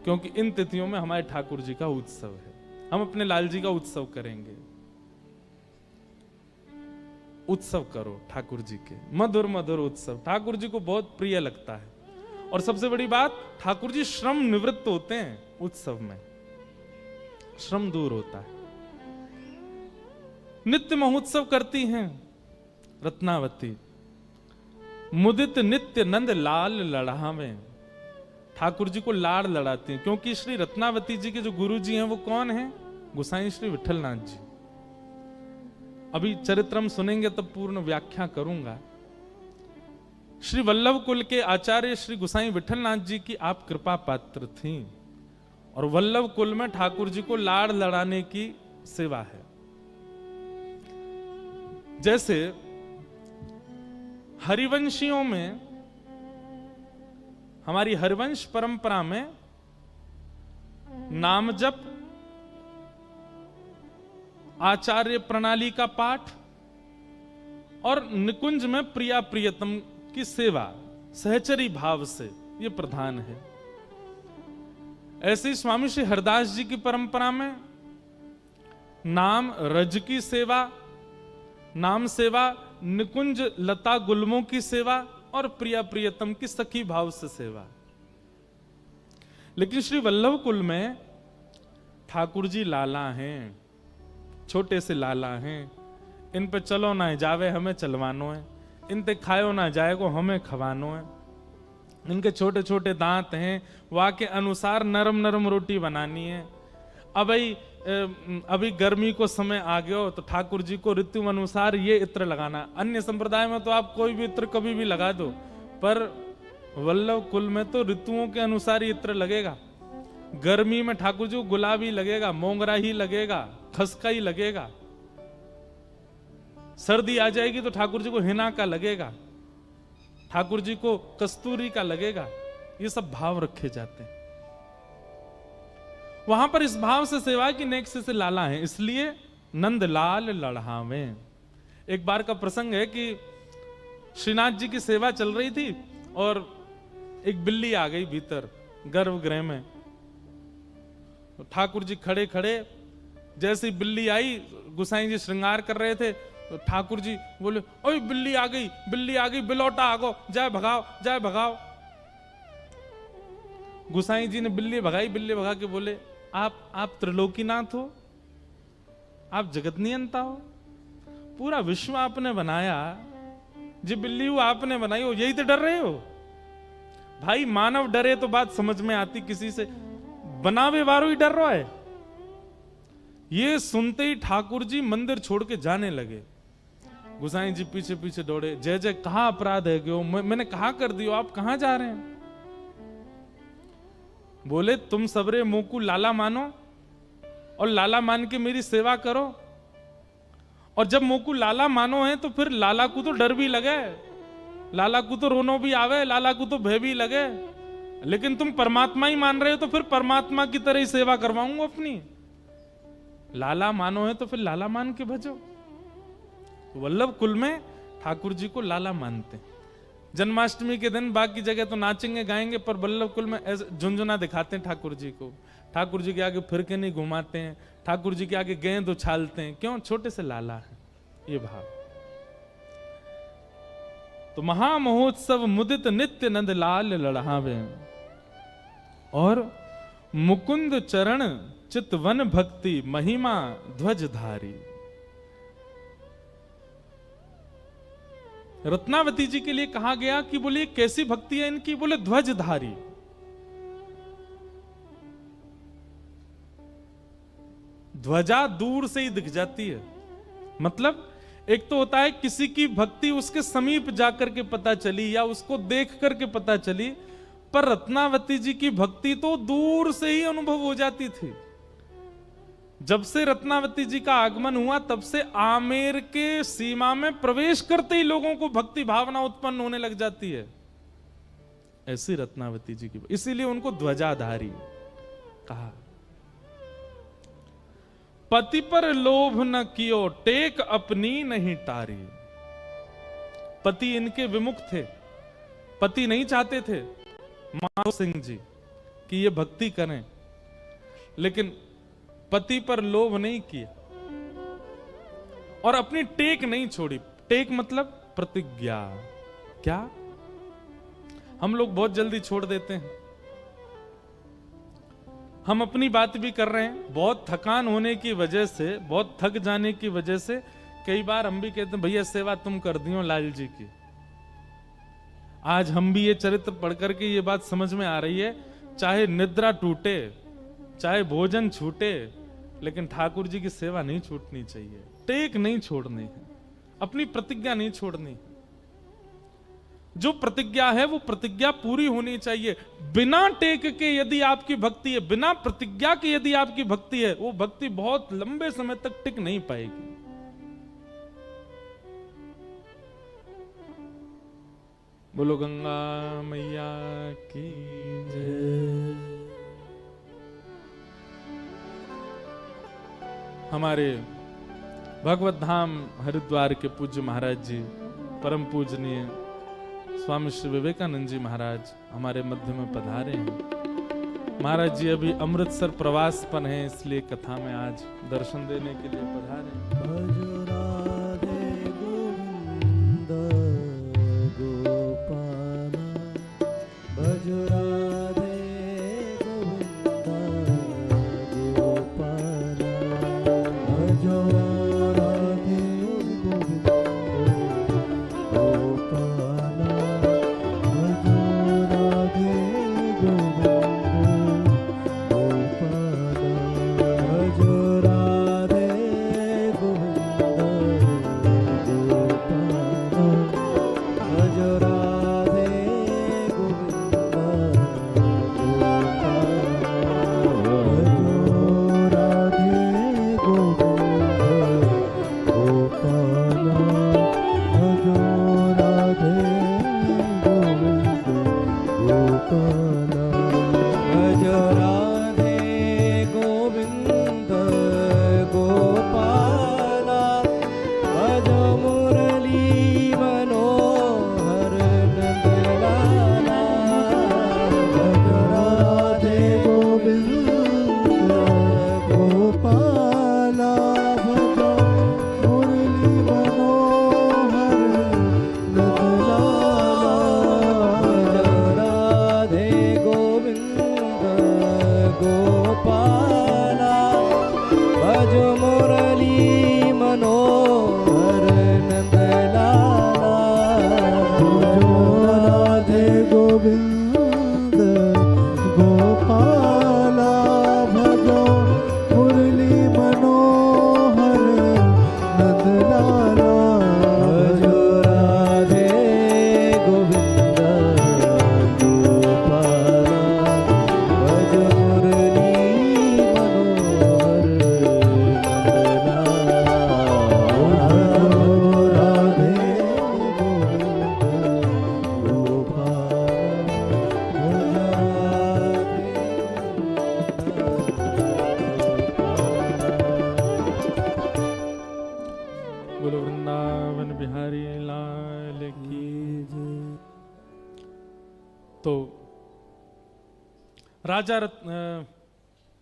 क्योंकि इन तिथियों में हमारे ठाकुर जी का उत्सव है, हम अपने लाल जी का उत्सव करेंगे। उत्सव करो ठाकुर जी के, मधुर मधुर उत्सव ठाकुर जी को बहुत प्रिय लगता है। और सबसे बड़ी बात, ठाकुर जी श्रम निवृत्त होते हैं उत्सव में, श्रम दूर होता है। नित्य महोत्सव करती हैं रत्नावती। मुदित नित्य नंद लाल लढ़ावे। ठाकुर जी को लाड़ लड़ाती हैं, क्योंकि श्री रत्नावती जी के जो गुरु जी हैं वो कौन हैं? गोसाई श्री विठलनाथ जी। अभी चरित्रम सुनेंगे तब पूर्ण व्याख्या करूंगा। श्री वल्लभ कुल के आचार्य श्री गोसाई विठलनाथ जी की आप कृपा पात्र थी, और वल्लभ कुल में ठाकुर जी को लाड़ लड़ाने की सेवा है। जैसे हरिवंशियों में, हमारी हरिवंश परंपरा में नाम जप, आचार्य प्रणाली का पाठ और निकुंज में प्रिया प्रियतम की सेवा सहचरी भाव से, यह प्रधान है। ऐसे ही स्वामी श्री हरदास जी की परंपरा में नाम रज की सेवा, नाम सेवा, निकुंज लता गुलमों की सेवा और प्रिया प्रियतम की सखी भाव से सेवा। लेकिन श्री वल्लभ कुल में ठाकुर जी लाला हैं, छोटे से लाला हैं। इन पे चलो ना जावे हमें चलवानो है, इन पे खायो ना जाएगो हमें खवानो है। इनके छोटे छोटे दांत हैं, वहाँ के अनुसार नरम नरम रोटी बनानी है। अभी गर्मी को समय आ गया हो तो ठाकुर जी को ऋतु अनुसार ये इत्र लगाना। अन्य संप्रदाय में तो आप कोई भी इत्र कभी भी लगा दो, पर वल्लभ कुल में तो ऋतुओं के अनुसार ही इत्र लगेगा। गर्मी में ठाकुर जी को गुलाब ही लगेगा, मोंगरा ही लगेगा, खसका ही लगेगा। सर्दी आ जाएगी तो ठाकुर जी को हिना का लगेगा, ठाकुर जी को कस्तूरी का लगेगा। ये सब भाव रखे जाते हैं वहां पर। इस भाव से सेवा की नेक से लाला है, इसलिए नंदलाल लड़ावे। एक बार का प्रसंग है कि श्रीनाथ जी की सेवा चल रही थी और एक बिल्ली आ गई भीतर गर्भगृह में। तो ठाकुर जी खड़े खड़े, जैसी बिल्ली आई, गुसाई जी श्रृंगार कर रहे थे तो ठाकुर जी बोले, ओए बिल्ली आ गई, बिल्ली आ गई, बिलौटा आगो, जाए भगाओ, जाए भगाओ। गुसाई जी ने बिल्ली भगाई, बिल्ली भगा के बोले, आप त्रिलोकीनाथ हो, आप जगत नियंता हो, पूरा विश्व आपने बनाया, जी बिल्ली हो आपने बनाई हो, यही तो डर रहे हो। भाई मानव डरे तो बात समझ में आती, किसी से बनावे वारो ही डर रहा है। ये सुनते ही ठाकुर जी मंदिर छोड़ के जाने लगे। गुसाई जी पीछे पीछे दौड़े, जय जय कहा अपराध है क्यों, मैंने कहा कर दियो, आप कहां जा रहे हैं। बोले तुम सबरे मुंह को लाला मानो और लाला मान के मेरी सेवा करो, और जब मुंह को लाला मानो है तो फिर लाला को तो डर भी लगे, लाला को तो रोनो भी आवे, लाला को तो भय भी लगे। लेकिन तुम परमात्मा ही मान रहे हो तो फिर परमात्मा की तरह ही सेवा करवाऊंगा अपनी। लाला मानो है तो फिर लाला मान के भजो। वल्लभ कुल में ठाकुर जी को लाला मानते हैं। जन्माष्टमी के दिन बाकी जगह तो नाचेंगे गाएंगे, पर वल्लभ कुल में झुंझुना दिखाते हैं ठाकुर जी को। ठाकुर जी के आगे फिरके नहीं घुमाते हैं, ठाकुर जी के आगे गेंद उछालते हैं। क्यों? छोटे से लाला है, ये भाव। तो महामहोत्सव मुदित नित्य नंद लाल लड़ावे, और मुकुंद चरण चितवन भक्ति महिमा ध्वजधारी। रत्नावती जी के लिए कहा गया कि बोले कैसी भक्ति है इनकी, बोले ध्वजधारी। ध्वजा दूर से ही दिख जाती है। मतलब एक तो होता है किसी की भक्ति उसके समीप जाकर के पता चली या उसको देख करके पता चली, पर रत्नावती जी की भक्ति तो दूर से ही अनुभव हो जाती थी। जब से रत्नावती जी का आगमन हुआ तब से आमेर के सीमा में प्रवेश करते ही लोगों को भक्ति भावना उत्पन्न होने लग जाती है। ऐसी रत्नावती जी की, इसीलिए उनको ध्वजाधारी कहा। पति पर लोभ न कियो टेक अपनी नहीं टारी। पति इनके विमुख थे, पति नहीं चाहते थे माधो सिंह जी कि ये भक्ति करें, लेकिन पति पर लोभ नहीं किया और अपनी टेक नहीं छोड़ी। टेक मतलब प्रतिज्ञा। क्या? हम लोग बहुत जल्दी छोड़ देते हैं। हम अपनी बात भी कर रहे हैं, बहुत थकान होने की वजह से, बहुत थक जाने की वजह से कई बार हम भी कहते हैं भैया सेवा तुम कर दियो लाल जी की। आज हम भी ये चरित्र पढ़ करके ये बात समझ में आ रही है, चाहे निद्रा टूटे, चाहे भोजन छूटे, लेकिन ठाकुर जी की सेवा नहीं छूटनी चाहिए। टेक नहीं छोड़नी है, अपनी प्रतिज्ञा नहीं छोड़नी। जो प्रतिज्ञा है वो प्रतिज्ञा पूरी होनी चाहिए। बिना टेक के यदि आपकी भक्ति है, बिना प्रतिज्ञा के यदि आपकी भक्ति है, वो भक्ति बहुत लंबे समय तक टिक नहीं पाएगी। बोलो गंगा मैया की जय। हमारे भगवत धाम हरिद्वार के पूज्य महाराज जी, परम पूजनीय स्वामी श्री विवेकानंद जी महाराज हमारे मध्य में पधारे हैं। महाराज जी अभी अमृतसर प्रवास पर हैं, इसलिए कथा में आज दर्शन देने के लिए पधारे हैं।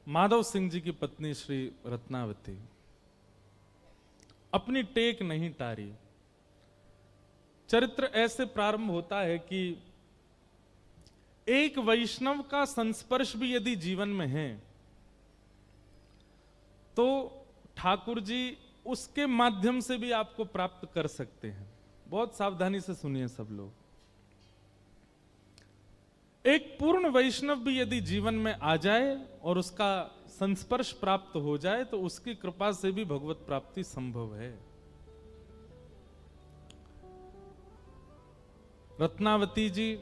माधव सिंह जी की पत्नी श्री रत्नावती अपनी टेक नहीं टारी। चरित्र ऐसे प्रारंभ होता है कि एक वैष्णव का संस्पर्श भी यदि जीवन में है तो ठाकुर जी उसके माध्यम से भी आपको प्राप्त कर सकते हैं। बहुत सावधानी से सुनिए सब लोग। एक पूर्ण वैष्णव भी यदि जीवन में आ जाए और उसका संस्पर्श प्राप्त हो जाए तो उसकी कृपा से भी भगवत प्राप्ति संभव है। रत्नावती जी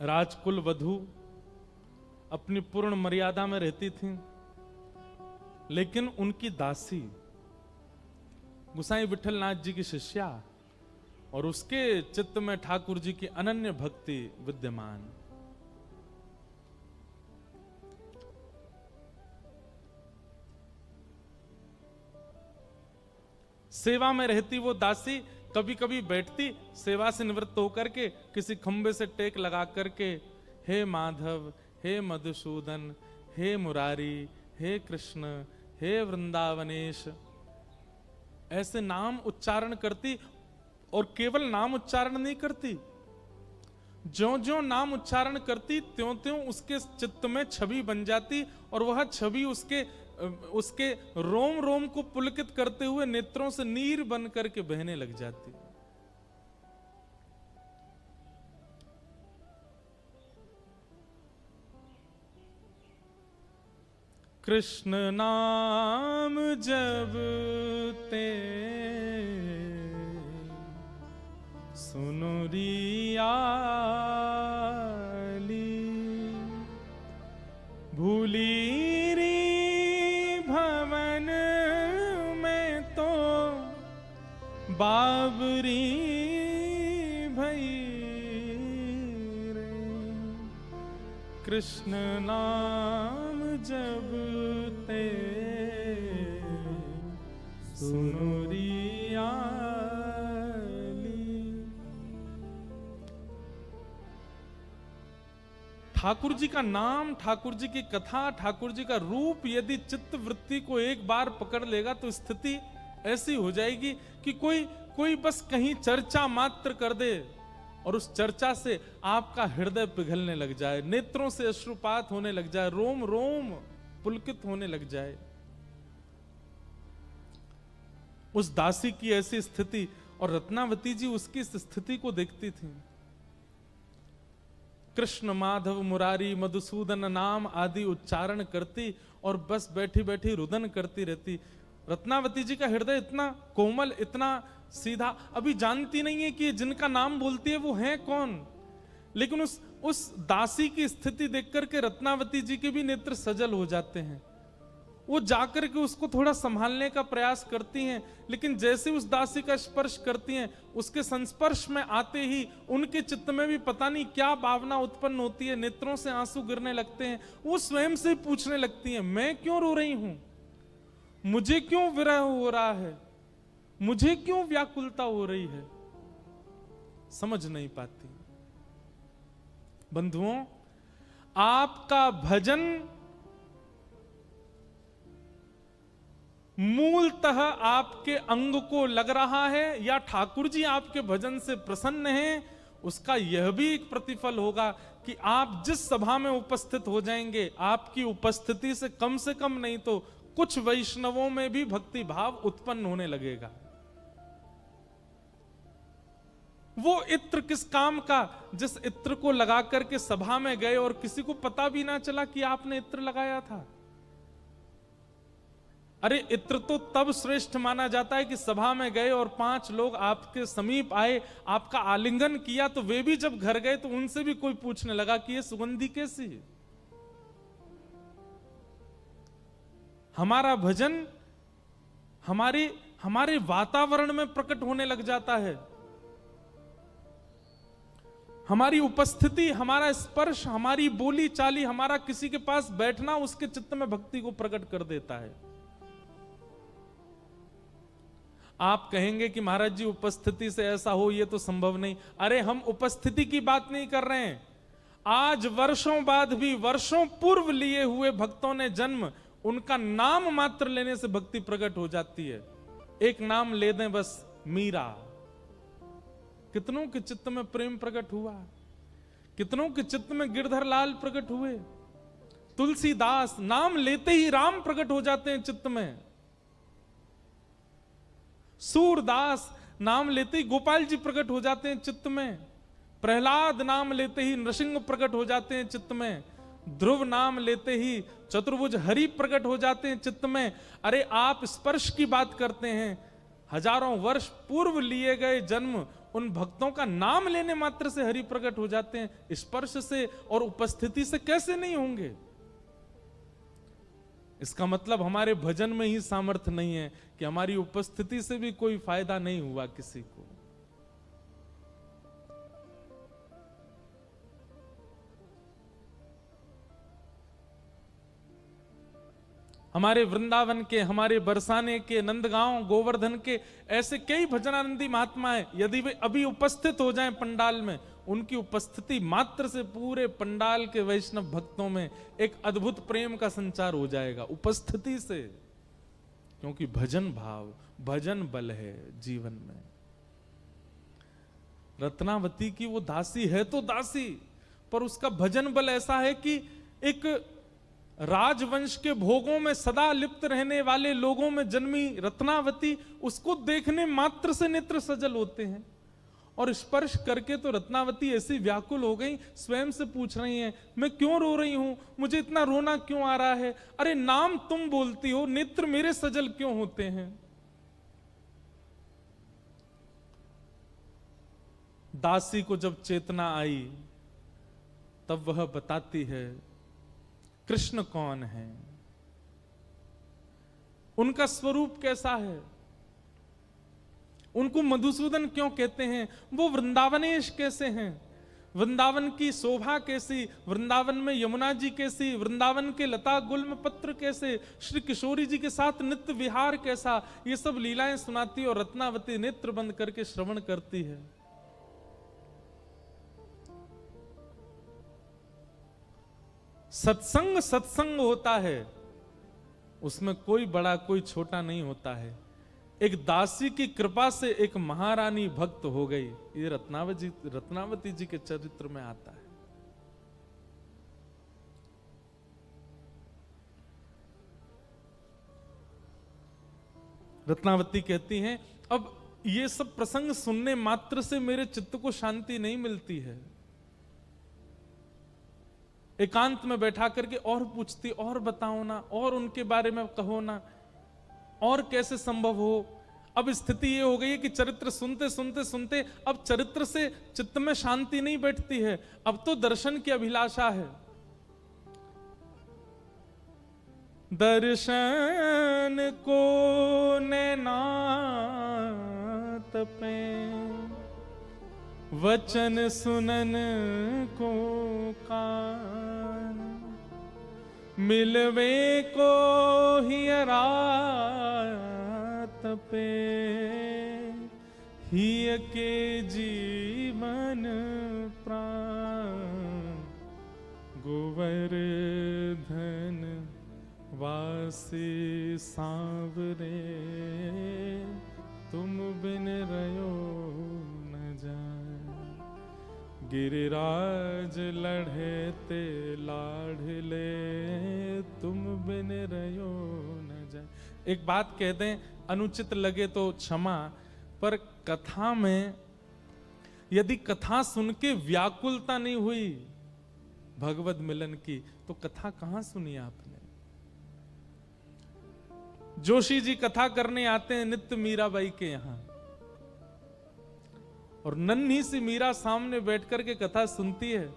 राजकुल वधु अपनी पूर्ण मर्यादा में रहती थी, लेकिन उनकी दासी गुसाई विठलनाथ जी की शिष्या और उसके चित्त में ठाकुर जी की अनन्य भक्ति विद्यमान। सेवा में रहती वो दासी कभी कभी बैठती सेवा से निवृत्त होकर के किसी खंबे से टेक लगा करके, हे माधव, हे मधुसूदन, हे मुरारी, हे कृष्ण, हे वृंदावनेश, ऐसे नाम उच्चारण करती। और केवल नाम उच्चारण नहीं करती, ज्यों ज्यों नाम उच्चारण करती त्यों त्यों उसके चित्त में छवि बन जाती और वह छवि उसके रोम रोम को पुलकित करते हुए नेत्रों से नीर बन करके बहने लग जाती। कृष्ण नाम जब ते सुनो रियाली, भूली री भवन में तो बाबरी भई रे। कृष्ण नाम जब ते सुनो रियाली। ठाकुर जी का नाम, ठाकुर जी की कथा, ठाकुर जी का रूप यदि चित्त वृत्ति को एक बार पकड़ लेगा तो स्थिति ऐसी हो जाएगी कि कोई बस कहीं चर्चा मात्र कर दे और उस चर्चा से आपका हृदय पिघलने लग जाए, नेत्रों से अश्रुपात होने लग जाए, रोम रोम पुलकित होने लग जाए। उस दासी की ऐसी स्थिति, और रत्नावती जी उसकी इस स्थिति को देखती थी। कृष्ण, माधव, मुरारी, मधुसूदन नाम आदि उच्चारण करती और बस बैठी बैठी रुदन करती रहती। रत्नावती जी का हृदय इतना कोमल, इतना सीधा, अभी जानती नहीं है कि जिनका नाम बोलती है वो है कौन, लेकिन उस दासी की स्थिति देख करके रत्नावती जी के भी नेत्र सजल हो जाते हैं। वो जाकर के उसको थोड़ा संभालने का प्रयास करती हैं, लेकिन जैसे उस दासी का स्पर्श करती हैं, उसके संस्पर्श में आते ही उनके चित्त में भी पता नहीं क्या भावना उत्पन्न होती है, नेत्रों से आंसू गिरने लगते हैं। वो स्वयं से पूछने लगती हैं, मैं क्यों रो रही हूं, मुझे क्यों विरह हो रहा है, मुझे क्यों व्याकुलता हो रही है, समझ नहीं पाती। बंधुओं, आपका भजन मूलतः आपके अंग को लग रहा है या ठाकुर जी आपके भजन से प्रसन्न हैं, उसका यह भी एक प्रतिफल होगा कि आप जिस सभा में उपस्थित हो जाएंगे, आपकी उपस्थिति से कम नहीं तो कुछ वैष्णवों में भी भक्ति भाव उत्पन्न होने लगेगा। वो इत्र किस काम का, जिस इत्र को लगा करके सभा में गए और किसी को पता भी ना चला कि आपने इत्र लगाया था। अरे इत्र तो तब श्रेष्ठ माना जाता है कि सभा में गए और 5 लोग आपके समीप आए, आपका आलिंगन किया, तो वे भी जब घर गए तो उनसे भी कोई पूछने लगा कि ये सुगंधी कैसी है। हमारा भजन हमारे वातावरण में प्रकट होने लग जाता है। हमारी उपस्थिति, हमारा स्पर्श, हमारी बोली चाली, हमारा किसी के पास बैठना उसके चित्त में भक्ति को प्रकट कर देता है। आप कहेंगे कि महाराज जी उपस्थिति से ऐसा हो, ये तो संभव नहीं। अरे हम उपस्थिति की बात नहीं कर रहे हैं, आज वर्षों बाद भी वर्षों पूर्व लिए हुए भक्तों ने जन्म, उनका नाम मात्र लेने से भक्ति प्रकट हो जाती है। एक नाम ले दें बस, मीरा, कितनों के चित्त में प्रेम प्रकट हुआ, कितनों के चित्त में गिरधर लाल प्रकट हुए, तुलसीदास, नाम लेते ही राम प्रकट हो जाते हैं चित्त में। सूरदास, नाम लेते ही गोपाल जी प्रकट हो जाते हैं चित्त में। प्रहलाद, नाम लेते ही नृसिंह प्रकट हो जाते हैं चित्त में। ध्रुव, नाम लेते ही चतुर्भुज हरि प्रकट हो जाते हैं चित्त में। अरे आप स्पर्श की बात करते हैं, हजारों वर्ष पूर्व लिए गए जन्म, उन भक्तों का नाम लेने मात्र से हरि प्रकट हो जाते हैं। स्पर्श से और उपस्थिति से कैसे नहीं होंगे? इसका मतलब हमारे भजन में ही सामर्थ्य नहीं है कि हमारी उपस्थिति से भी कोई फायदा नहीं हुआ किसी को। हमारे वृंदावन के, हमारे बरसाने के, नंदगांव, गोवर्धन के ऐसे कई भजनानंदी महात्मा हैं, यदि वे अभी उपस्थित हो जाएं पंडाल में, उनकी उपस्थिति मात्र से पूरे पंडाल के वैष्णव भक्तों में एक अद्भुत प्रेम का संचार हो जाएगा, उपस्थिति से। क्योंकि भजन भाव, भजन बल है जीवन में। रत्नावती की वो दासी है तो दासी, पर उसका भजन बल ऐसा है कि एक राजवंश के भोगों में सदा लिप्त रहने वाले लोगों में जन्मी रत्नावती, उसको देखने मात्र से नेत्र सजल होते हैं। और स्पर्श करके तो रत्नावती ऐसी व्याकुल हो गई, स्वयं से पूछ रही हैं, मैं क्यों रो रही हूं, मुझे इतना रोना क्यों आ रहा है? अरे नाम तुम बोलती हो, नेत्र मेरे सजल क्यों होते हैं? दासी को जब चेतना आई, तब वह बताती है कृष्ण कौन है, उनका स्वरूप कैसा है, उनको मधुसूदन क्यों कहते हैं, वो वृंदावनेश कैसे हैं, वृंदावन की शोभा कैसी, वृंदावन में यमुना जी कैसी, वृंदावन के लता गुल्म पत्र कैसे, श्री किशोरी जी के साथ नित्य विहार कैसा, ये सब लीलाएं सुनाती और रत्नावती नेत्र बंद करके श्रवण करती है। सत्संग सत्संग होता है, उसमें कोई बड़ा कोई छोटा नहीं होता है। एक दासी की कृपा से एक महारानी भक्त हो गई, ये रत्नावती जी के चरित्र में आता है। रत्नावती कहती हैं, अब ये सब प्रसंग सुनने मात्र से मेरे चित्त को शांति नहीं मिलती है। एकांत में बैठा करके और पूछती, और बताओ ना, और उनके बारे में कहो ना, और कैसे संभव हो। अब स्थिति ये हो गई है कि चरित्र सुनते सुनते सुनते अब चरित्र से चित्त में शांति नहीं बैठती है, अब तो दर्शन की अभिलाषा है। दर्शन को नैना तपे, वचन सुनन को कान, मिलवे को हियरा तपे, हिय के जीवन प्राण, गोवर्धन वासी सांवरे, तुम बिन रयो न जाए, गिरिराज लढ़े ते लाढ़ले, तुम बिन रयो न जाए। एक बात कह दें, अनुचित लगे तो क्षमा, पर कथा में यदि कथा सुन के व्याकुलता नहीं हुई भगवत मिलन की, तो कथा कहां सुनी आपने? जोशी जी कथा करने आते हैं नित्य मीराबाई के यहां, और नन्ही सी मीरा सामने बैठकर के कथा सुनती है।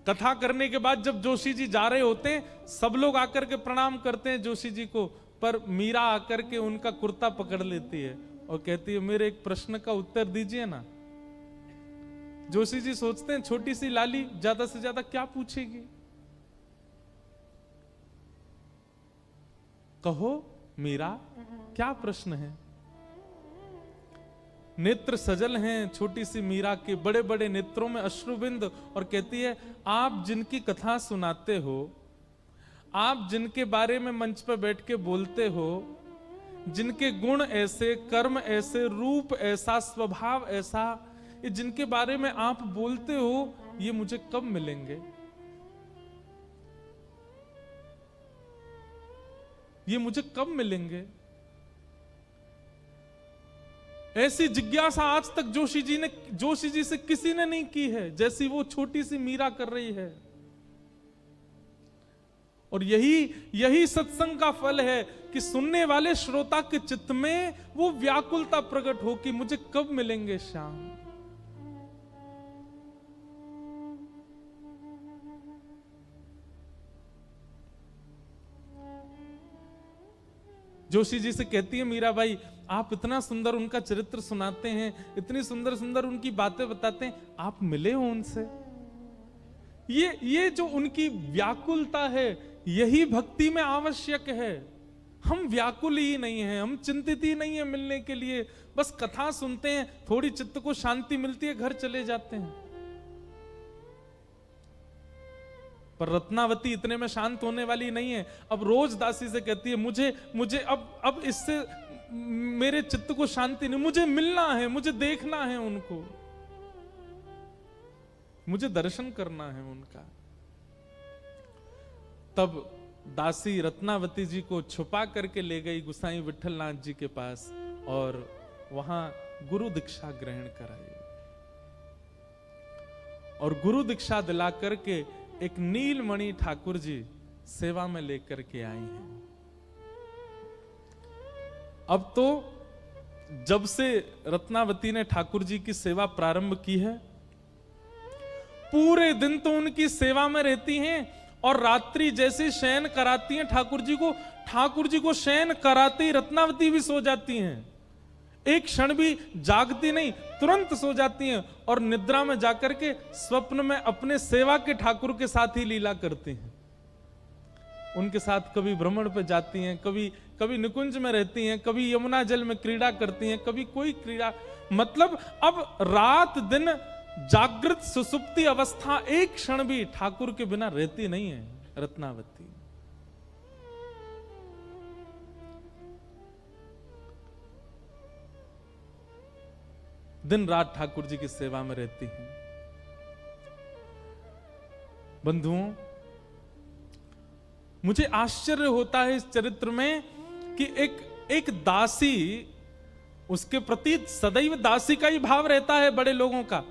कथा करने के बाद जब जोशी जी जा रहे होते हैं, सब लोग आकर के प्रणाम करते हैं जोशी जी को, पर मीरा आकर के उनका कुर्ता पकड़ लेती है और कहती है, मेरे एक प्रश्न का उत्तर दीजिए ना। जोशी जी सोचते हैं, छोटी सी लाली ज्यादा से ज्यादा क्या पूछेगी, कहो मीरा क्या प्रश्न है। नेत्र सजल हैं छोटी सी मीरा के, बड़े बड़े नेत्रों में अश्रुबिंद, और कहती है आप जिनकी कथा सुनाते हो, आप जिनके बारे में मंच पर बैठ के बोलते हो, जिनके गुण ऐसे, कर्म ऐसे, रूप ऐसा, स्वभाव ऐसा, ये जिनके बारे में आप बोलते हो, ये मुझे कब मिलेंगे? ये मुझे कब मिलेंगे? ऐसी जिज्ञासा आज तक जोशी जी से किसी ने नहीं की है जैसी वो छोटी सी मीरा कर रही है। और यही सत्संग का फल है कि सुनने वाले श्रोता के चित्त में वो व्याकुलता प्रकट हो कि मुझे कब मिलेंगे श्याम। जोशी जी से कहती है मीराबाई, आप इतना सुंदर उनका चरित्र सुनाते हैं, इतनी सुंदर सुंदर उनकी बातें बताते हैं, आप मिले हो उनसे? ये जो उनकी व्याकुलता है, यही भक्ति में आवश्यक है। हम व्याकुल ही नहीं हैं, हम चिंतित ही नहीं है मिलने के लिए, बस कथा सुनते हैं, थोड़ी चित्त को शांति मिलती है, घर चले जाते हैं। पर रत्नावती इतने में शांत होने वाली नहीं है। अब रोज दासी से कहती है, मुझे अब इससे मेरे चित्त को शांति नहीं, मुझे मिलना है, मुझे देखना है उनको, मुझे दर्शन करना है उनका। तब दासी रत्नावती जी को छुपा करके ले गई गुसाई विठलनाथ जी के पास और वहां गुरु दीक्षा ग्रहण कराई। और गुरु दीक्षा दिला करके एक नीलमणि ठाकुर जी सेवा में लेकर के आई हैं। अब तो जब से रत्नावती ने ठाकुर जी की सेवा प्रारंभ की है, पूरे दिन तो उनकी सेवा में रहती हैं और रात्रि जैसे शयन कराती हैं ठाकुर जी को शयन कराते ही रत्नावती भी सो जाती हैं। एक क्षण भी जागती नहीं, तुरंत सो जाती हैं और निद्रा में जाकर के स्वप्न में अपने सेवा के ठाकुर के साथ ही लीला करती हैं। उनके साथ कभी भ्रमण पे जाती हैं, कभी निकुंज में रहती हैं, कभी यमुना जल में क्रीड़ा करती हैं, कभी कोई क्रीड़ा। मतलब अब रात दिन जागृत सुसुप्ति अवस्था एक क्षण भी ठाकुर के बिना रहती नहीं है रत्नावती। दिन रात ठाकुर जी की सेवा में रहती हैं। बंधुओं, मुझे आश्चर्य होता है इस चरित्र में कि एक दासी, उसके प्रति सदैव दासी का ही भाव रहता है बड़े लोगों का,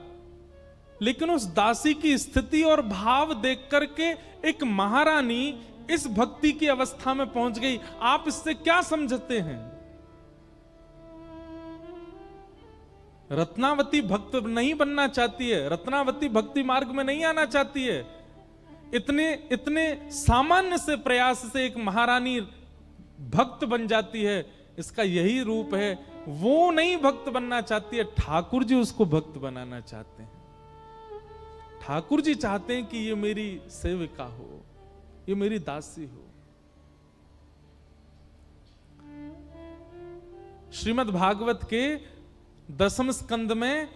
लेकिन उस दासी की स्थिति और भाव देख करके एक महारानी इस भक्ति की अवस्था में पहुंच गई। आप इससे क्या समझते हैं? रत्नावती भक्त नहीं बनना चाहती है, रत्नावती भक्ति मार्ग में नहीं आना चाहती है। इतने सामान्य से प्रयास से एक महारानी भक्त बन जाती है, इसका यही रूप है। वो नहीं भक्त बनना चाहती है, ठाकुर जी उसको भक्त बनाना चाहते हैं। ठाकुर जी चाहते हैं कि ये मेरी सेविका हो, ये मेरी दासी हो। श्रीमद् भागवत के 10वें स्कंद में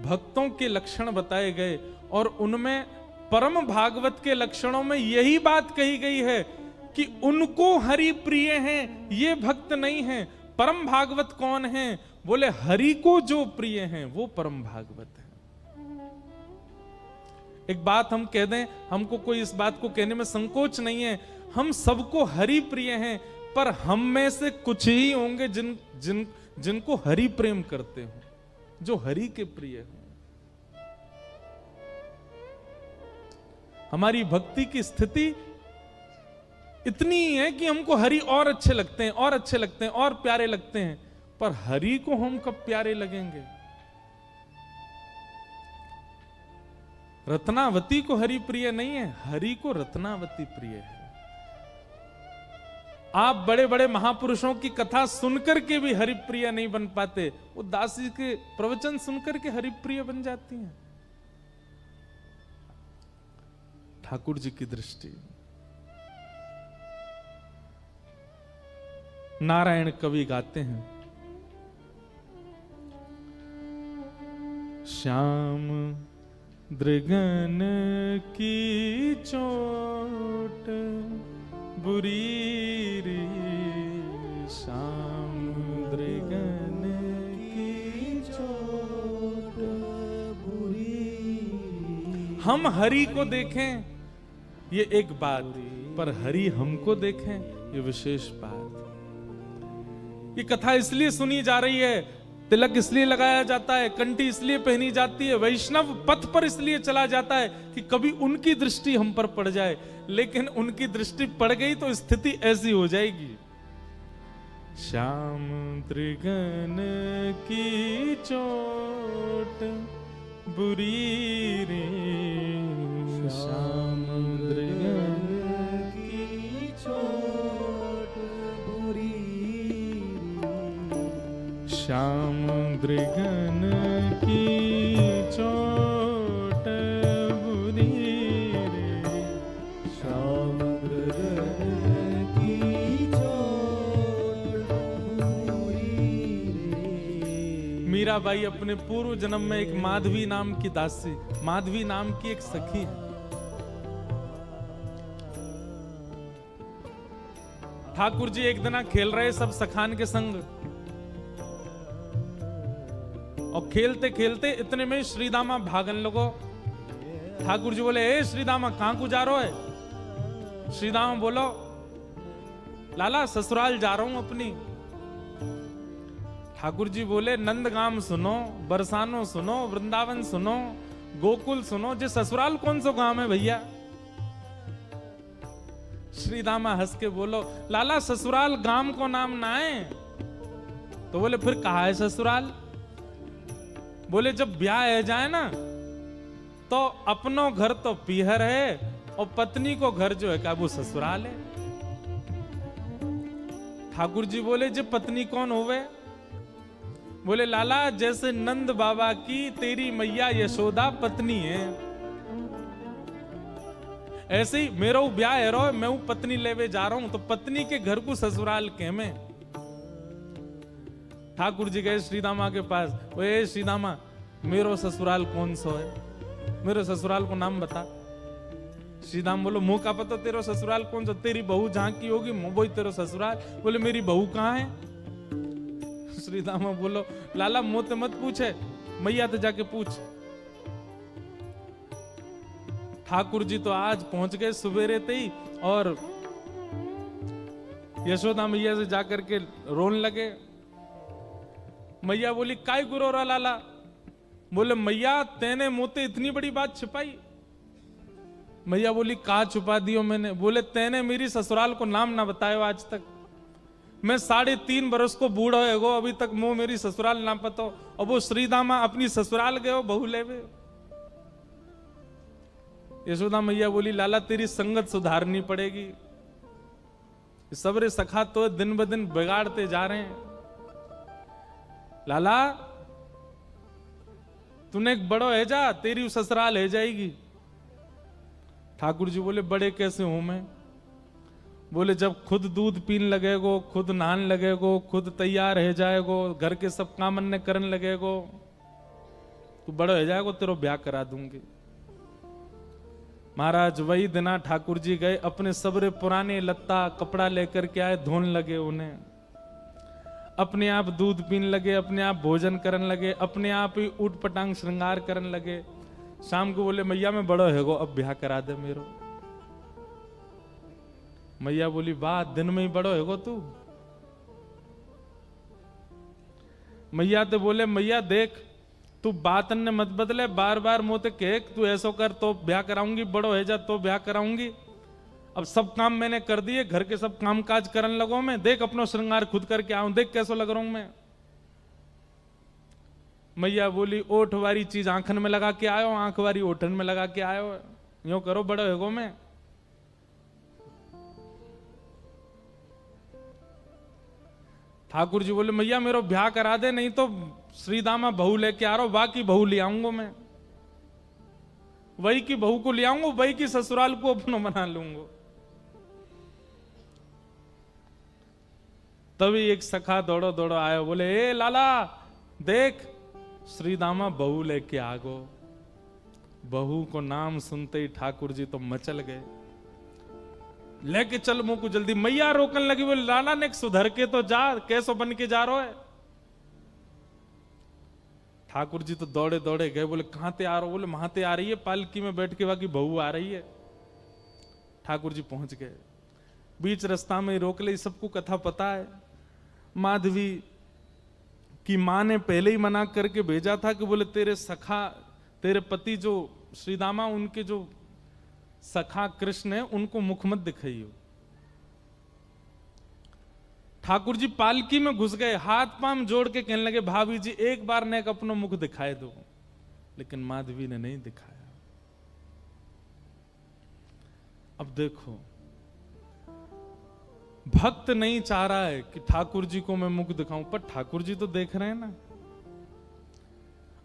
भक्तों के लक्षण बताए गए और उनमें परम भागवत के लक्षणों में यही बात कही गई है कि उनको हरि प्रिय हैं, ये भक्त नहीं हैं। परम भागवत कौन है? बोले हरि को जो प्रिय हैं वो परम भागवत है। एक बात हम कह दें, हमको कोई इस बात को कहने में संकोच नहीं है, हम सबको हरि प्रिय हैं, पर हम में से कुछ ही होंगे जिनको हरि प्रेम करते हो, जो हरि के प्रिय हो। हमारी भक्ति की स्थिति इतनी है कि हमको हरि और अच्छे लगते हैं, और अच्छे लगते हैं, और प्यारे लगते हैं, पर हरि को हम कब प्यारे लगेंगे? रत्नावती को हरि प्रिय नहीं है, हरि को रत्नावती प्रिय है। आप बड़े बड़े महापुरुषों की कथा सुनकर के भी हरि प्रिय नहीं बन पाते, वो दासी के प्रवचन सुनकर के हरि प्रिय बन जाती हैं। ठाकुर जी की दृष्टि। नारायण कवि गाते हैं, श्याम दृगन की चोट बुरी रे, श्याम दृगन की चोट बुरी। हम हरि को देखें ये एक बात, पर हरि हमको देखें ये विशेष बात। ये कथा इसलिए सुनी जा रही है, तिलक इसलिए लगाया जाता है, कंठी इसलिए पहनी जाती है, वैष्णव पथ पर इसलिए चला जाता है कि कभी उनकी दृष्टि हम पर पड़ जाए। लेकिन उनकी दृष्टि पड़ गई तो स्थिति ऐसी हो जाएगी। श्याम त्रिगन की चोट बुरी रे, श्याम त्रिगन की चोट बुरी, श्याम दृगन की चोट बुरी रे, श्याम दृगन की चोट बुरी रे। मीराबाई अपने पूर्व जन्म में एक माधवी नाम की दासी, माधवी नाम की एक सखी है। ठाकुर जी एक दिन खेल रहे सब सखान के संग, और खेलते खेलते इतने में श्रीदामा भागन लगो। ठाकुर जी बोले, ए श्रीदामा कहां को जा रहे है? श्रीदामा बोलो, लाला ससुराल जा रहा हूं अपनी। ठाकुर जी बोले, नंदगाम सुनो, बरसानो सुनो, वृंदावन सुनो, गोकुल सुनो, जे ससुराल कौन सा गांव है भैया? श्रीदामा हंस के बोलो, लाला ससुराल गांव को नाम ना है। तो बोले, फिर कहा है ससुराल? बोले, जब ब्याह है जाए ना तो अपनो घर तो पीहर है और पत्नी को घर जो है क्या वो ससुराल है। ठाकुर जी बोले, जे पत्नी कौन होवे? बोले, लाला जैसे नंद बाबा की तेरी मैया यशोदा पत्नी है, ऐसे ही मेरा ब्याह है रो, मैं पत्नी लेवे जा रहा हूं, तो पत्नी के घर को ससुराल के में। ठाकुर जी गए श्रीदामा के पास, ओए श्रीदामा मेरो ससुराल कौन सा है? मेरे ससुराल को नाम बता। श्रीदाम बोलो, मुंह का पता तेरा ससुराल कौन सा? तेरी बहू जहां की होगी वही तेरा ससुराल। बोले, मेरी बहू कहां है? श्रीदामा बोलो, लाला मुंह तो मत पूछे, मैया तो जाके पूछ। ठाकुर जी तो आज पहुंच गए सुबेरे ते ही, और यशोदा मैया से जाकर के रोने लगे। मैया बोली, काय गुरो रा लाला? बोले, मैया तेने मोते इतनी बड़ी बात छिपाई। मैया बोली, कहा छुपा दियो मैंने? बोले, तेने मेरी ससुराल को नाम ना बतायो आज तक। मैं 3.5 बरस को बूढ़ा है गो, अभी तक मुंह मेरी ससुराल ना पतो, और वो श्रीदामा अपनी ससुराल गयो बहू लेवे। यशोदा मैया बोली, लाला तेरी संगत सुधारनी पड़ेगी, सबरे सखा तो दिन ब दिन बिगाड़ते जा रहे हैं। लाला तूने एक बड़ो है जा, तेरी ससुराल है जाएगी। ठाकुर जी बोले, बड़े कैसे हूं मैं? बोले, जब खुद दूध पीन लगेगो, खुद नहान लगेगो, खुद तैयार है जाएगो, घर के सब काम अन्य करन लगेगो, तू बड़ो है जाएगो, तेरो ब्याह करा दूंगी। महाराज वही दिना ठाकुर जी गए, अपने सबरे पुराने लत्ता कपड़ा लेकर के आए, धोन लगे उन्हें, अपने आप दूध पीन लगे, अपने आप भोजन करन लगे, अपने आप ही उठ पटांग श्रृंगार करन लगे। शाम को बोले, मैया मैं बड़ो है गो, अब ब्याह करा दे मेरो। मैया बोली, वाह दिन में ही बड़ो है गो तू। मैया तो बोले, मैया देख तू बात ने मत बदले, बार बार मोते कह तू ऐसो कर तो ब्याह कराऊंगी, बड़ो है जा तो ब्याह कराऊंगी। अब सब काम मैंने कर दिए, घर के सब काम काज करन लगो मैं, देख अपनो श्रृंगार खुद करके आऊं, देख कैसो लग रहा हूं मैं। मैया बोली, ओठ वाली चीज आंखन में लगा के आयो, आंख वाली ओठन में लगा के आयो, यूं करो बड़ो है गो मैं। ठाकुर जी बोले, मैया मेरो ब्याह करा दे, नहीं तो श्रीदामा बहू लेके आ रहा हूं, बाकी बहू ले आऊंगा मैं, वही की बहू को ले आऊंगा, वही की ससुराल को अपना बना लूंगा। तभी एक सखा दौड़ो दौड़ो आया, बोले, ए लाला देख श्री दामा बहू लेके आ गो। बहू को नाम सुनते ही ठाकुर जी तो मचल गए, लेके चल मुंह को जल्दी। मैया रोकन लगी, बोले लाला ने सुधर के तो जा, कैसो बन के जा रहा है। ठाकुर जी तो दौड़े दौड़े गए, बोले कहां ते आ रहे हो? बोले वहां ते आ रही है, पालकी में बैठ के बाकी बहू आ रही है। ठाकुर जी पहुंच गए, बीच रास्ता में रोक ले, सबको कथा पता है। माधवी की मां ने पहले ही मना करके भेजा था कि बोले तेरे सखा, तेरे पति जो श्रीदामा, उनके जो सखा कृष्ण है, उनको मुख मत दिखाइयो। ठाकुर जी पालकी में घुस गए, हाथ पांव जोड़ के कहने लगे भाभी जी एक बार ने अपना मुख दिखाए दो, लेकिन माधवी ने नहीं दिखाया। अब देखो, भक्त नहीं चाह रहा है कि ठाकुर जी को मैं मुख दिखाऊं, पर ठाकुर जी तो देख रहे हैं ना।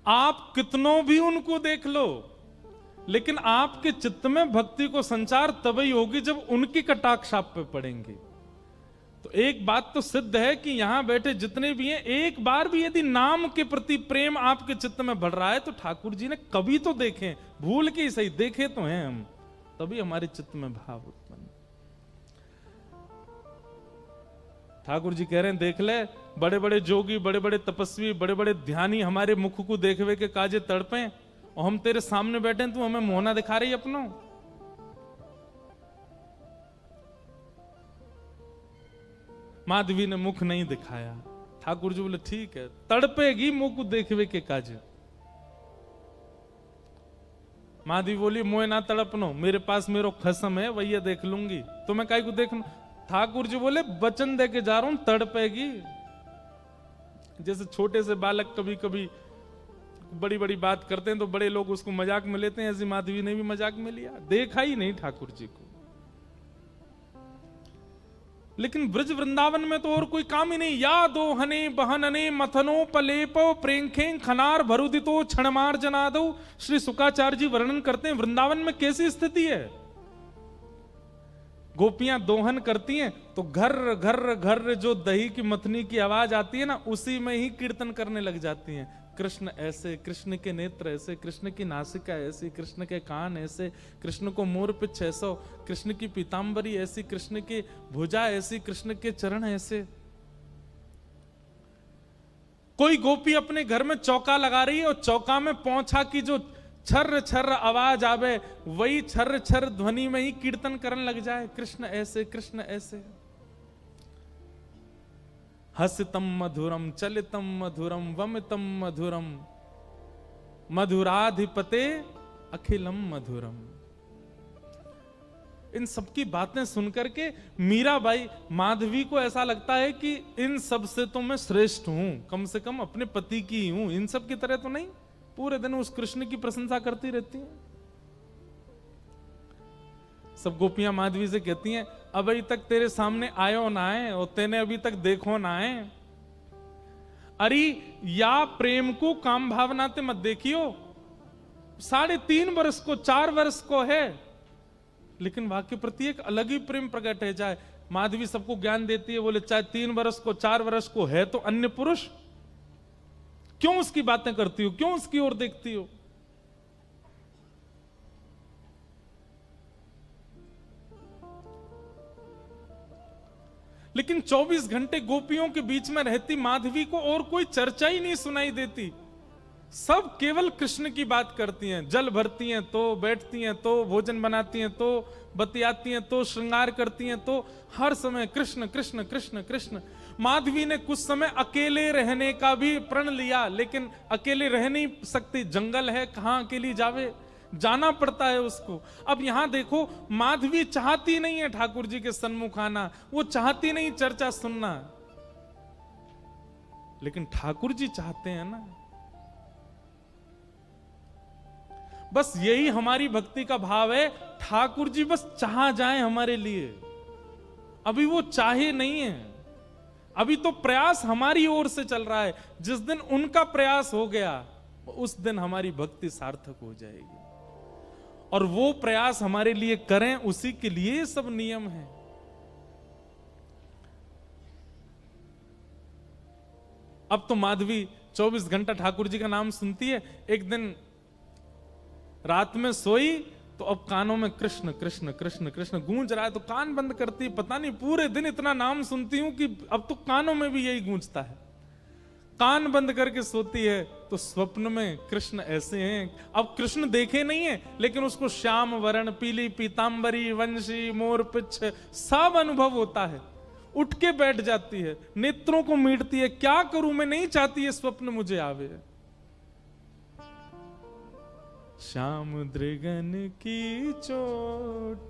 आप कितनों भी उनको देख लो, लेकिन आपके चित्त में भक्ति को संचार तभी होगी जब उनकी कटाक्ष आप पे पड़ेंगे। तो एक बात तो सिद्ध है कि यहां बैठे जितने भी हैं, एक बार भी यदि नाम के प्रति प्रेम आपके चित्त में बढ़ रहा है तो ठाकुर जी ने कभी तो देखे, भूल के ही सही देखे तो हैं हम, तभी हमारे चित्त में भाव उत्पन्न। ठाकुर जी कह रहे हैं देख ले, बड़े बड़े जोगी, बड़े बड़े तपस्वी, बड़े बड़े ध्यानी हमारे मुख को देखवे के काजे तड़पे, और हम तेरे सामने बैठे, तू हमें मोहना दिखा रही अपनों। माधवी ने मुख नहीं दिखाया। ठाकुर जी बोले ठीक है, तड़पेगी मुख को देखवे के काजे। माधवी बोली मोए ना तड़पनो, मेरे पास मेरो खसम है, वही देख लूंगी, तुम्हें काहे को देखना। ठाकुर जी बोले वचन दे के जा रहा हूं, तड़पेगी। जैसे छोटे से बालक कभी कभी बड़ी बड़ी बात करते हैं तो बड़े लोग उसको मजाक में लेते हैं, ऐसी माधवी ने भी मजाक में लिया, देखा ही नहीं ठाकुर जी को। लेकिन ब्रज वृंदावन में तो और कोई काम ही नहीं। या दो हने बहनने मथनो पलेपो प्रेंखे खनार भरुदितो क्षणमार जनादो। श्री शुकाचार्य जी वर्णन करते हैं वृंदावन में कैसी स्थिति है। गोपियां दोहन करती हैं तो घर घर घर जो दही की मथनी की आवाज आती है ना, उसी में ही कीर्तन करने लग जाती हैं। कृष्ण ऐसे, कृष्ण के नेत्र ऐसे, कृष्ण की नासिका ऐसी, कृष्ण के कान ऐसे, कृष्ण को मोर पिछ ऐसा, कृष्ण की पीतांबरी ऐसी, कृष्ण की भुजा ऐसी, कृष्ण के चरण ऐसे। कोई गोपी अपने घर में चौका लगा रही है और चौका में पौंछा की जो छर्र छर्र आवाज आवे, वही छर्र छर्र ध्वनि में ही कीर्तन करने लग जाए, कृष्ण ऐसे, कृष्ण ऐसे। हसितम मधुरम चलितम मधुरम वमितम मधुरम मधुराधिपते अखिलम मधुरम। इन सबकी बातें सुनकर के मीराबाई, माधवी को ऐसा लगता है कि इन सब से तो मैं श्रेष्ठ हूं, कम से कम अपने पति की ही हूं, इन सब की तरह तो नहीं। पूरे दिन उस कृष्ण की प्रशंसा करती रहती हैं। सब गोपियां माधवी से कहती हैं अभी तक तेरे सामने आयो ना है और तेने अभी तक देखो ना है। अरे या प्रेम को काम भावना ते मत देखियो, 3.5 वर्ष को 4 वर्ष को है, लेकिन वहां के प्रति एक अलग ही प्रेम प्रकट है जाए। माधवी सबको ज्ञान देती है, बोले चाहे 3 वर्ष को 4 वर्ष को है तो अन्य पुरुष, क्यों उसकी बातें करती हो, क्यों उसकी ओर देखती हो। लेकिन 24 घंटे गोपियों के बीच में रहती माधवी को और कोई चर्चा ही नहीं सुनाई देती। सब केवल कृष्ण की बात करती हैं, जल भरती हैं तो बैठती हैं तो भोजन बनाती हैं तो बतियाती हैं तो श्रृंगार करती हैं, तो हर समय कृष्ण कृष्ण कृष्ण कृष्ण। माधवी ने कुछ समय अकेले रहने का भी प्रण लिया, लेकिन अकेले रह नहीं सकती, जंगल है, कहां अकेली जावे, जाना पड़ता है उसको। अब यहां देखो, माधवी चाहती नहीं है ठाकुर जी के सन्मुख आना, वो चाहती नहीं चर्चा सुनना, लेकिन ठाकुर जी चाहते हैं ना। बस यही हमारी भक्ति का भाव है, ठाकुर जी बस चाह जाए हमारे लिए। अभी वो चाहे नहीं है, अभी तो प्रयास हमारी ओर से चल रहा है। जिस दिन उनका प्रयास हो गया उस दिन हमारी भक्ति सार्थक हो जाएगी, और वो प्रयास हमारे लिए करें, उसी के लिए सब नियम है। अब तो माधवी 24 घंटा ठाकुर जी का नाम सुनती है। एक दिन रात में सोई तो अब कानों में कृष्ण कृष्ण कृष्ण कृष्ण गूंज रहा है, तो कान बंद करती, पता नहीं पूरे दिन इतना नाम सुनती हूं कि अब तो कानों में भी यही गूंजता है। कान बंद करके सोती है तो स्वप्न में कृष्ण ऐसे हैं, अब कृष्ण देखे नहीं है लेकिन उसको श्याम वर्ण, पीली पीतांबरी, वंशी, मोर पिच्छ सब अनुभव होता है। उठ के बैठ जाती है, नेत्रों को मीटती है, क्या करूं मैं, नहीं चाहती है स्वप्न मुझे आवे। श्याम दृगन की चोट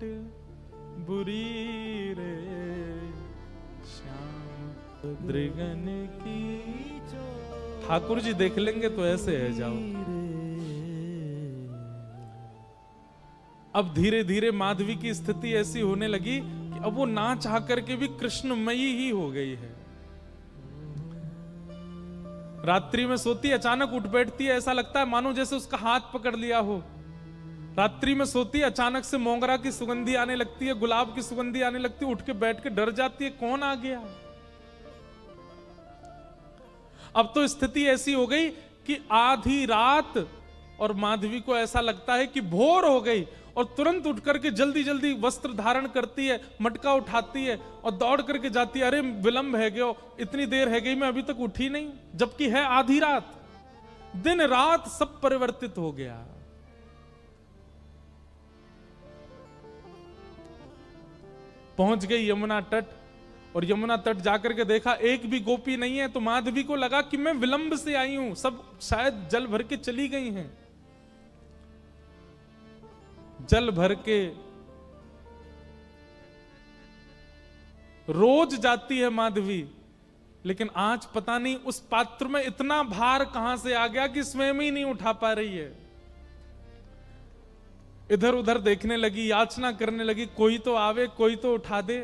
बुरी रे, श्याम दृगन की चोट। ठाकुर जी देख लेंगे तो ऐसे है जाओ। अब धीरे धीरे माधवी की स्थिति ऐसी होने लगी कि अब वो ना चाह करके भी कृष्णमयी ही हो गई है। रात्रि में सोती, अचानक उठ बैठती है, ऐसा लगता है मानो जैसे उसका हाथ पकड़ लिया हो। रात्रि में सोती, अचानक से मोगरा की सुगंधी आने लगती है, गुलाब की सुगंधी आने लगती है, उठ के बैठ के डर जाती है, कौन आ गया। अब तो स्थिति ऐसी हो गई कि आधी रात और माधवी को ऐसा लगता है कि भोर हो गई, और तुरंत उठ करके जल्दी जल्दी वस्त्र धारण करती है, मटका उठाती है और दौड़ करके जाती है। अरे विलंब है गयो, इतनी देर है गई, मैं अभी तक उठी नहीं, जबकि है आधी रात। दिन रात सब परिवर्तित हो गया। पहुंच गई यमुना तट, और यमुना तट जाकर के देखा एक भी गोपी नहीं है, तो माधवी को लगा कि मैं विलंब से आई हूं, सब शायद जल भर के चली गई हैं। जल भर के रोज जाती है माधवी, लेकिन आज पता नहीं उस पात्र में इतना भार कहां से आ गया कि स्वयं ही नहीं उठा पा रही है। इधर उधर देखने लगी, याचना करने लगी, कोई तो आवे, कोई तो उठा दे।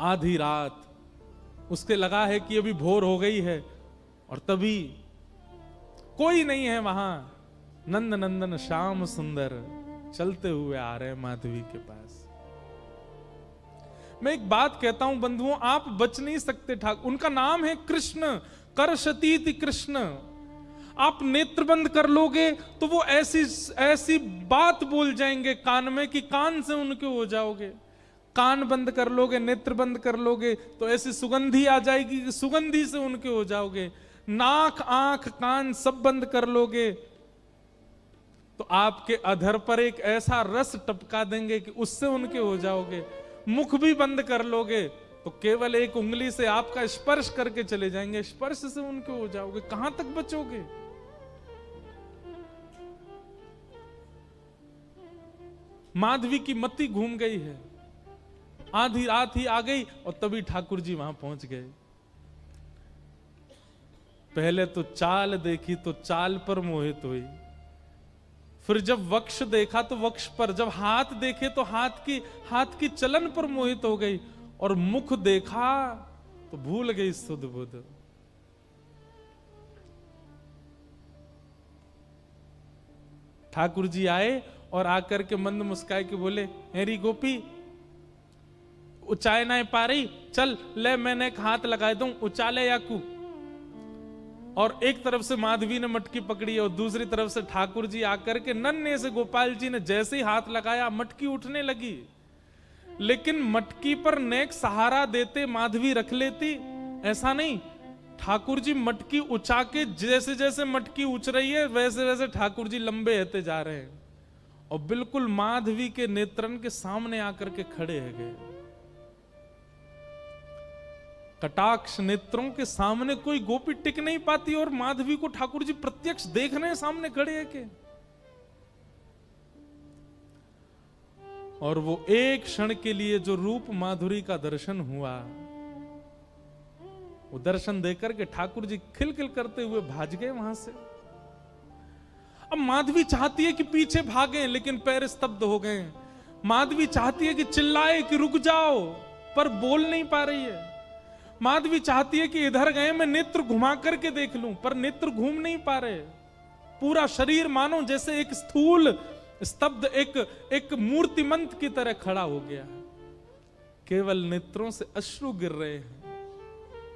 आधी रात उसके लगा है कि अभी भोर हो गई है, और तभी कोई नहीं है वहां। नंद नंदन श्याम सुंदर चलते हुए आ रहे हैं माधवी के पास। मैं एक बात कहता हूं बंधुओं, आप बच नहीं सकते ठाकुर, उनका नाम है कृष्ण, करशतीति कृष्ण। आप नेत्र बंद कर लोगे तो वो ऐसी ऐसी बात बोल जाएंगे कान में कि कान से उनके हो जाओगे। कान बंद कर लोगे, नेत्र बंद कर लोगे तो ऐसी सुगंधी आ जाएगी कि सुगंधी से उनके हो जाओगे। नाक, आंख, कान सब बंद कर लोगे तो आपके अधर पर एक ऐसा रस टपका देंगे कि उससे उनके हो जाओगे। मुख भी बंद कर लोगे तो केवल एक उंगली से आपका स्पर्श करके चले जाएंगे, स्पर्श से उनके हो जाओगे। कहां तक बचोगे। माधवी की मति घूम गई है। आधी रात ही आ गई और तभी ठाकुर जी वहां पहुंच गए। पहले तो चाल देखी तो चाल पर मोहित हुई, फिर जब वक्ष देखा तो वक्ष पर, जब हाथ देखे तो हाथ की चलन पर मोहित हो गई, और मुख देखा तो भूल गई सुध बुध। ठाकुर जी आए और आकर के मंद मुस्काए के बोले, हेरी गोपी उचाए ना पा रही, चल ले मैंने एक हाथ लगाए दूं, उचाले याकू। और एक तरफ से माधवी ने मटकी पकड़ी और दूसरी तरफ से ठाकुर जी आकर के नन्हे से गोपाल जी ने जैसे ही हाथ लगाया मटकी उठने लगी। लेकिन मटकी पर नेक सहारा देते माधवी रख लेती, ऐसा नहीं। ठाकुर जी मटकी उछा के, जैसे जैसे मटकी उछ रही है वैसे वैसे ठाकुर जी लंबे होते जा रहे हैं, और बिल्कुल माधवी के नेत्रन के सामने आकर के खड़े है गए। कटाक्ष नेत्रों के सामने कोई गोपी टिक नहीं पाती, और माधवी को ठाकुर जी प्रत्यक्ष देख रहे हैं, सामने खड़े हैं के। और वो एक क्षण के लिए जो रूप माधुरी का दर्शन हुआ, वो दर्शन देकर के ठाकुर जी खिलखिल करते हुए भाग गए वहां से। अब माधवी चाहती है कि पीछे भागें, लेकिन पैर स्तब्ध हो गए। माधवी चाहती है कि चिल्लाए कि रुक जाओ, पर बोल नहीं पा रही है। माधवी चाहती है कि इधर गए मैं नेत्र घुमा करके देख लूं, पर नेत्र घूम नहीं पा रहे। पूरा शरीर मानो जैसे एक स्थूल स्तब्ध एक मूर्तिमंत की तरह खड़ा हो गया। केवल नेत्रों से अश्रु गिर रहे हैं।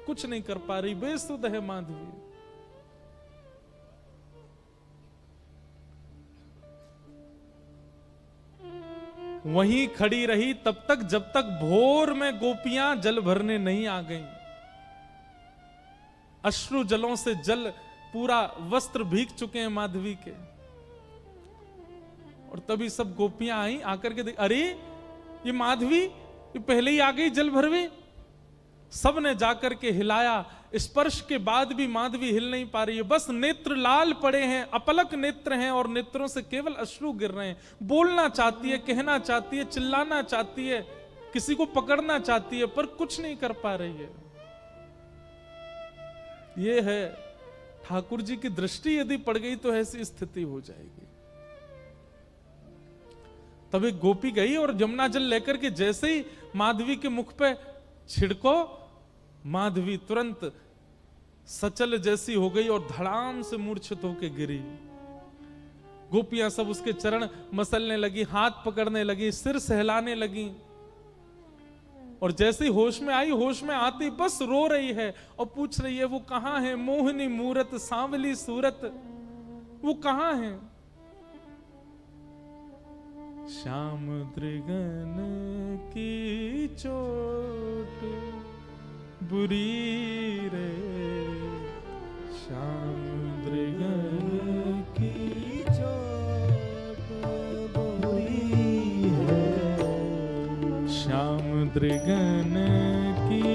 कुछ नहीं कर पा रही, बेसुध है माधवी। वहीं खड़ी रही तब तक जब तक भोर में गोपियां जल भरने नहीं आ गईं। अश्रु जलों से जल पूरा वस्त्र भीग चुके हैं माधवी के। और तभी सब गोपियां आई, आकर के देख, अरे ये माधवी ये पहले ही आ गई जल भरवे। सब ने जाकर के हिलाया, स्पर्श के बाद भी माधवी हिल नहीं पा रही है। बस नेत्र लाल पड़े हैं, अपलक नेत्र हैं और नेत्रों से केवल अश्रु गिर रहे हैं। बोलना चाहती है, कहना चाहती है, चिल्लाना चाहती है, किसी को पकड़ना चाहती है, पर कुछ नहीं कर पा रही है। ये है ठाकुर जी की दृष्टि यदि पड़ गई तो ऐसी स्थिति हो जाएगी। तब एक गोपी गई और यमुना जल लेकर के जैसे ही माधवी के मुख पे छिड़को, माधवी तुरंत सचल जैसी हो गई और धड़ाम से मूर्छित होकर गिरी। गोपियां सब उसके चरण मसलने लगी, हाथ पकड़ने लगी, सिर सहलाने लगी। और जैसे ही होश में आई, होश में आती बस रो रही है और पूछ रही है वो कहां है, मोहिनी मूरत सांवली सूरत, वो कहां है। श्याम दृगन की चोट बुरी रे, श्याम दृगन की चोट बुरी है, श्याम दृगन की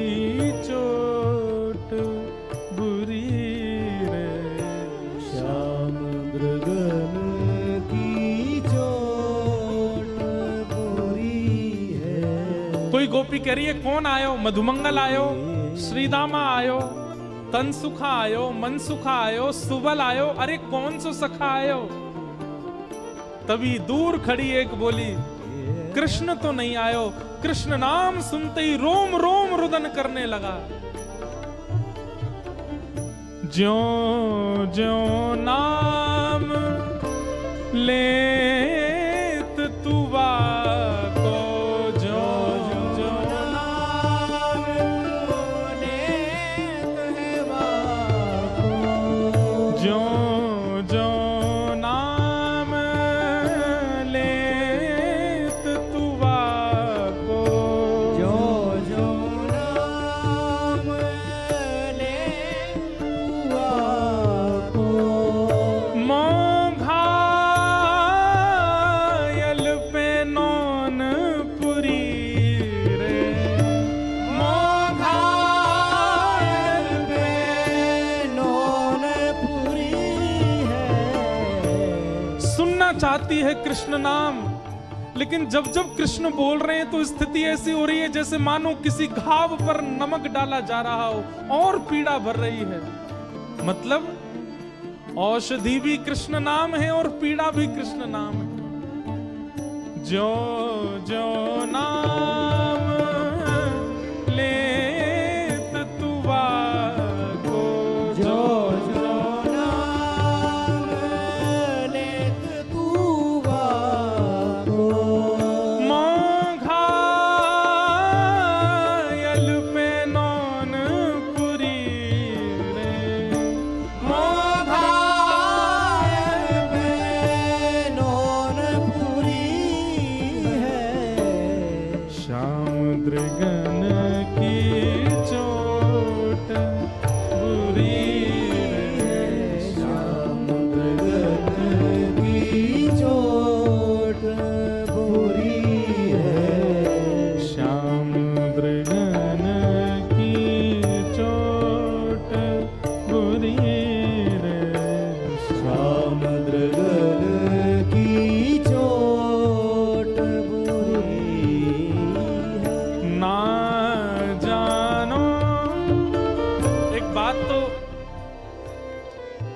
चोट बुरी रे, श्याम दृगन की चोट बुरी है। कोई गोपी कह रही है कौन आयो, मधुमंगल आयो, श्रीदामा आयो, तन सुखा आयो, मन सुखा आयो, सुबल आयो, अरे कौन सो सखा आयो। तभी दूर खड़ी एक बोली, कृष्ण तो नहीं आयो। कृष्ण नाम सुनते ही रोम रोम रुदन करने लगा। ज्यों ज्यों नाम लेत तुवा को, ज्यों ज्यों नाम लेत है वाको, ज्यों ज्यों नाम लेत तुवा को, ज्यों ज्यों नाम लेत तुवा को, मोघायल पे नौन पुरी रे, मोघायल पे नौन पुरी है। सुनना चाहती है कृष्ण नाम, लेकिन जब जब कृष्ण बोल रहे हैं तो स्थिति ऐसी हो रही है जैसे मानो किसी घाव पर नमक डाला जा रहा हो और पीड़ा भर रही है। मतलब औषधि भी कृष्ण नाम है और पीड़ा भी कृष्ण नाम है। जो जो नाम लेत तुवा को, जो जो नाम लेत तुवा को, मोघायल पे नौन पुरी रे, मोघायल पे नौन पुरी है, श्याम दृगन की चोट बुरी रे, श्याम दृगन की चोट बुरी है, श्याम दृगन की चोट बुरी रे, श्याम दृगन की चोट बुरी है। ना जानो,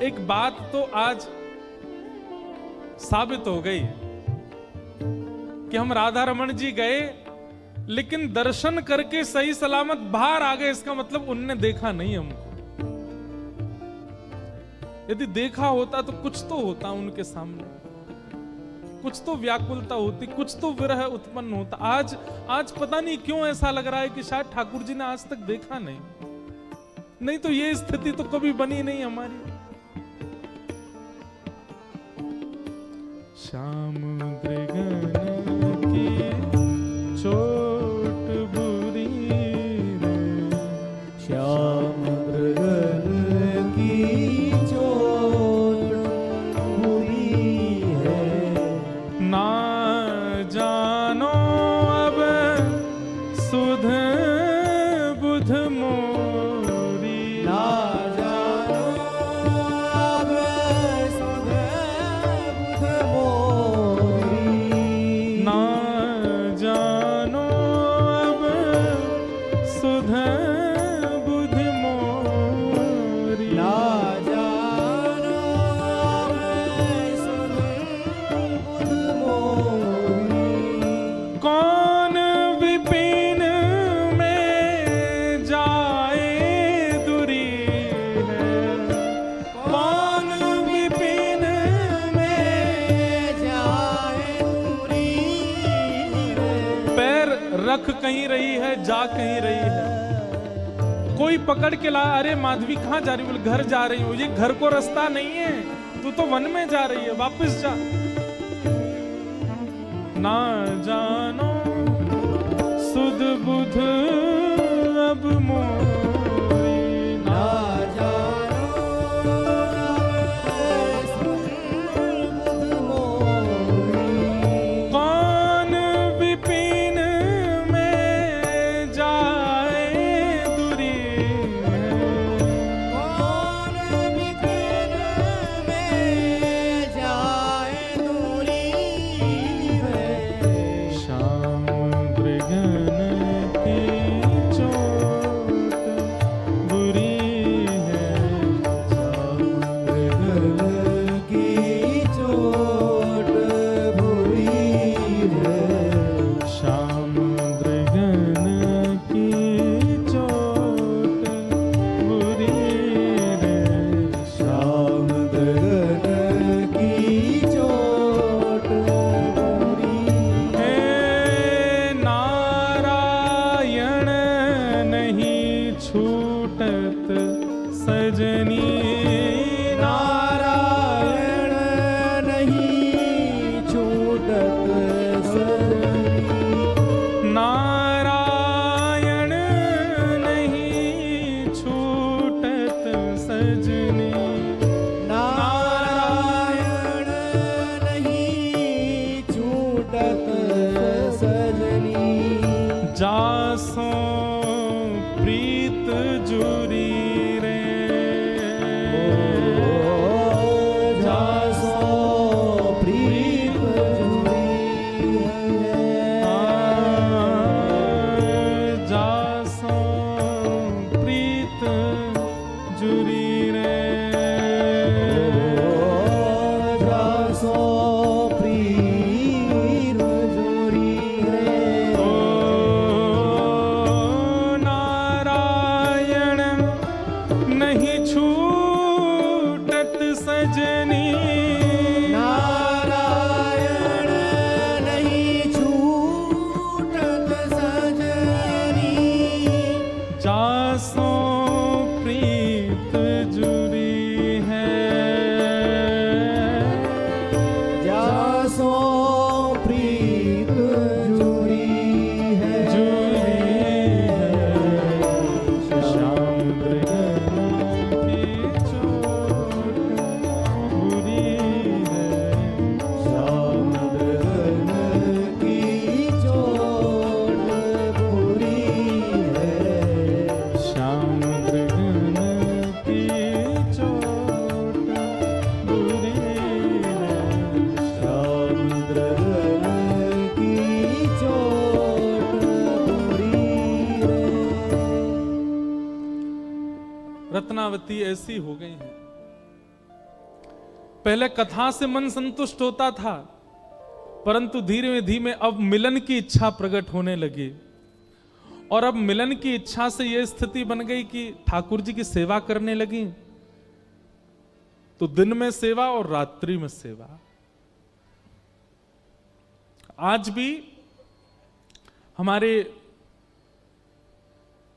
एक बात तो आज साबित हो गई कि हम राधा रमन जी गए लेकिन दर्शन करके सही सलामत बाहर आ गए। इसका मतलब उनने देखा नहीं हमको। यदि देखा होता तो कुछ तो होता उनके सामने, कुछ तो व्याकुलता होती, कुछ तो विरह उत्पन्न होता। आज पता नहीं क्यों ऐसा लग रहा है कि शायद ठाकुर जी ने आज तक देखा नहीं। नहीं तो ये स्थिति तो कभी बनी नहीं हमारी। श्याम मृगन की चोट बुरी रे, श्याम मृगन की चोट बुरी है। ना जानो अब सुध बुध मोरी, ना जानो अब सुध बुध मोरी, ना जानो अब सुध बुध मोरी, ना जानो अब सुध बुध मोरी। कौन विपिन में जाए दूरी है, कौन विपिन में जाए दूरी है। पैर रख कहीं रही है, जा कहीं रही है, कोई पकड़ के ला, अरे माधवी कहाँ जा रही, बोले घर जा रही हूँ। ये घर को रास्ता नहीं है, तू तो वन में जा रही है, वापस जा। ना जानो सुध बुध अब मोरी, ना जानो अब सुध बुध मोरी। कौन विपिन में जाए दूरी है, कौन विपिन में जाए दूरी है। श्याम मृगन की चोट बुरी है, मृगन की चोट बुरी है। श्याम मृगन की चोट बुरी है, श्याम मृगन की चोट बुरी है। हे नारायण नहीं छूटत सजनी, नारायण नहीं छूटत सजनी, नारायण नहीं छूटत सजनी, नारायण नहीं छूटत सजनी। जासों प्रीत जुरी रे, जासो प्रीत जुड़ी है। जासों प्रीत जुरी रे, जासो प्रीत जुड़ी है। ओ नारायण नहीं छूटत सजनी, नारायण नहीं छूटत सजनी। जासों प्रीत जुरी है, जासो प्रीत जुड़ी है। श्याम मृगन की चोट बुरी है, श्याम मृगन की चोट बुरी है। श्याम मृगन की चोट बुरी है, श्याम मृगन की चोट बुरी है। रत्नावती ऐसी हो गई है। पहले कथा से मन संतुष्ट होता था, परंतु धीरे धीरे अब मिलन की इच्छा प्रकट होने लगी, और अब मिलन की इच्छा से यह स्थिति बन गई कि ठाकुर जी की सेवा करने लगी। तो दिन में सेवा और रात्रि में सेवा। आज भी हमारे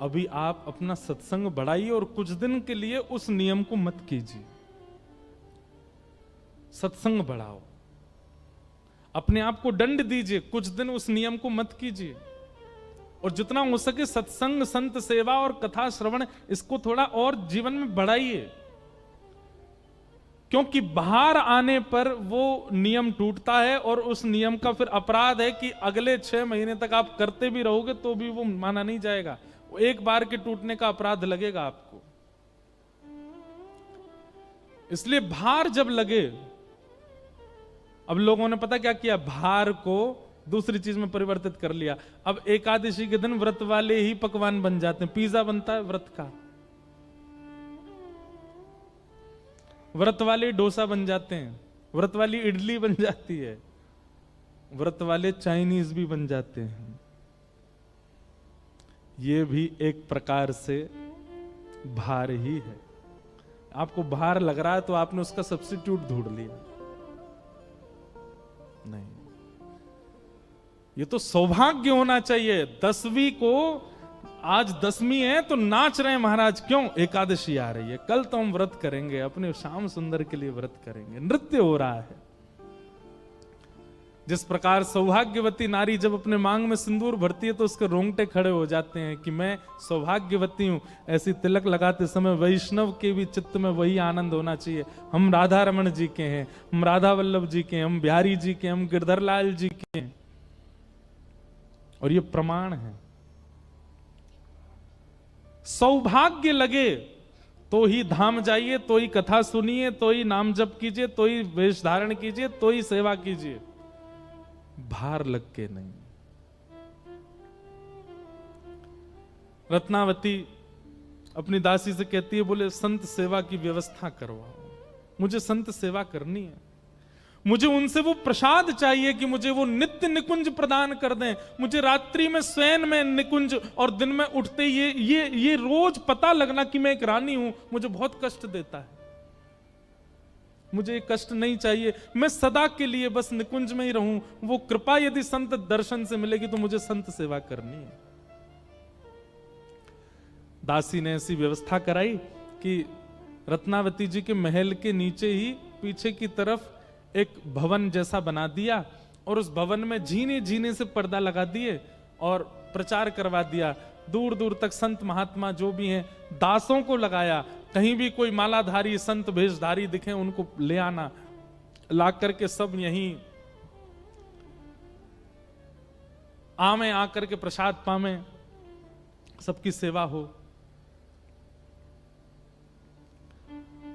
अभी आप अपना सत्संग बढ़ाइए और कुछ दिन के लिए उस नियम को मत कीजिए। सत्संग बढ़ाओ, अपने आप को दंड दीजिए, कुछ दिन उस नियम को मत कीजिए। और जितना हो सके सत्संग, संत सेवा और कथा श्रवण, इसको थोड़ा और जीवन में बढ़ाइए। क्योंकि बाहर आने पर वो नियम टूटता है और उस नियम का फिर अपराध है कि अगले 6 महीने तक आप करते भी रहोगे तो भी वो माना नहीं जाएगा। वो एक बार के टूटने का अपराध लगेगा आपको। इसलिए भार जब लगे, अब लोगों ने पता क्या किया, भार को दूसरी चीज में परिवर्तित कर लिया। अब एकादशी के दिन व्रत वाले ही पकवान बन जाते हैं। पिज्जा बनता है व्रत का, व्रत वाले डोसा बन जाते हैं, व्रत वाली इडली बन जाती है, व्रत वाले चाइनीज भी बन जाते हैं। ये भी एक प्रकार से भार ही है। आपको भार लग रहा है तो आपने उसका सब्स्टिट्यूट ढूंढ लिया। नहीं, ये तो सौभाग्य होना चाहिए। 10वीं को, आज 10वीं है तो नाच रहे हैं महाराज, क्यों? एकादशी आ रही है, कल तो हम व्रत करेंगे, अपने श्याम सुंदर के लिए व्रत करेंगे। नृत्य हो रहा है। जिस प्रकार सौभाग्यवती नारी जब अपने मांग में सिंदूर भरती है तो उसके रोंगटे खड़े हो जाते हैं कि मैं सौभाग्यवती हूं, ऐसी तिलक लगाते समय वैष्णव के भी चित्त में वही आनंद होना चाहिए। हम राधा रमन जी के हैं, हम राधा वल्लभ जी के हैं, हम बिहारी जी के, हम गिरधर लाल जी के हैं। और ये प्रमाण है। सौभाग्य लगे तो ही धाम जाइए, तो ही कथा सुनिए, तो ही नाम जप कीजिए, तो ही वेश धारण कीजिए, तो ही सेवा कीजिए, भार लग के नहीं। रत्नावती अपनी दासी से कहती है, बोले संत सेवा की व्यवस्था करवाओ, मुझे संत सेवा करनी है। मुझे उनसे वो प्रसाद चाहिए कि मुझे वो नित्य निकुंज प्रदान कर दें। मुझे रात्रि में स्वयं में निकुंज और दिन में उठते ये रोज पता लगना कि मैं एक रानी हूं, मुझे बहुत कष्ट देता है। मुझे ये कष्ट नहीं चाहिए, मैं सदा के लिए बस निकुंज में ही रहूं। वो कृपा यदि संत दर्शन से मिलेगी तो मुझे संत सेवा करनी है। दासी ने ऐसी व्यवस्था कराई कि रत्नावती जी के महल के नीचे ही पीछे की तरफ एक भवन जैसा बना दिया और उस भवन में झीने झीने से पर्दा लगा दिए और प्रचार करवा दिया। दूर दूर तक संत महात्मा जो भी हैं, दासों को लगाया। कहीं भी कोई मालाधारी संत भेषधारी दिखे उनको ले आना, ला करके सब यहीं आमे, आकर के प्रसाद पावे, सबकी सेवा हो।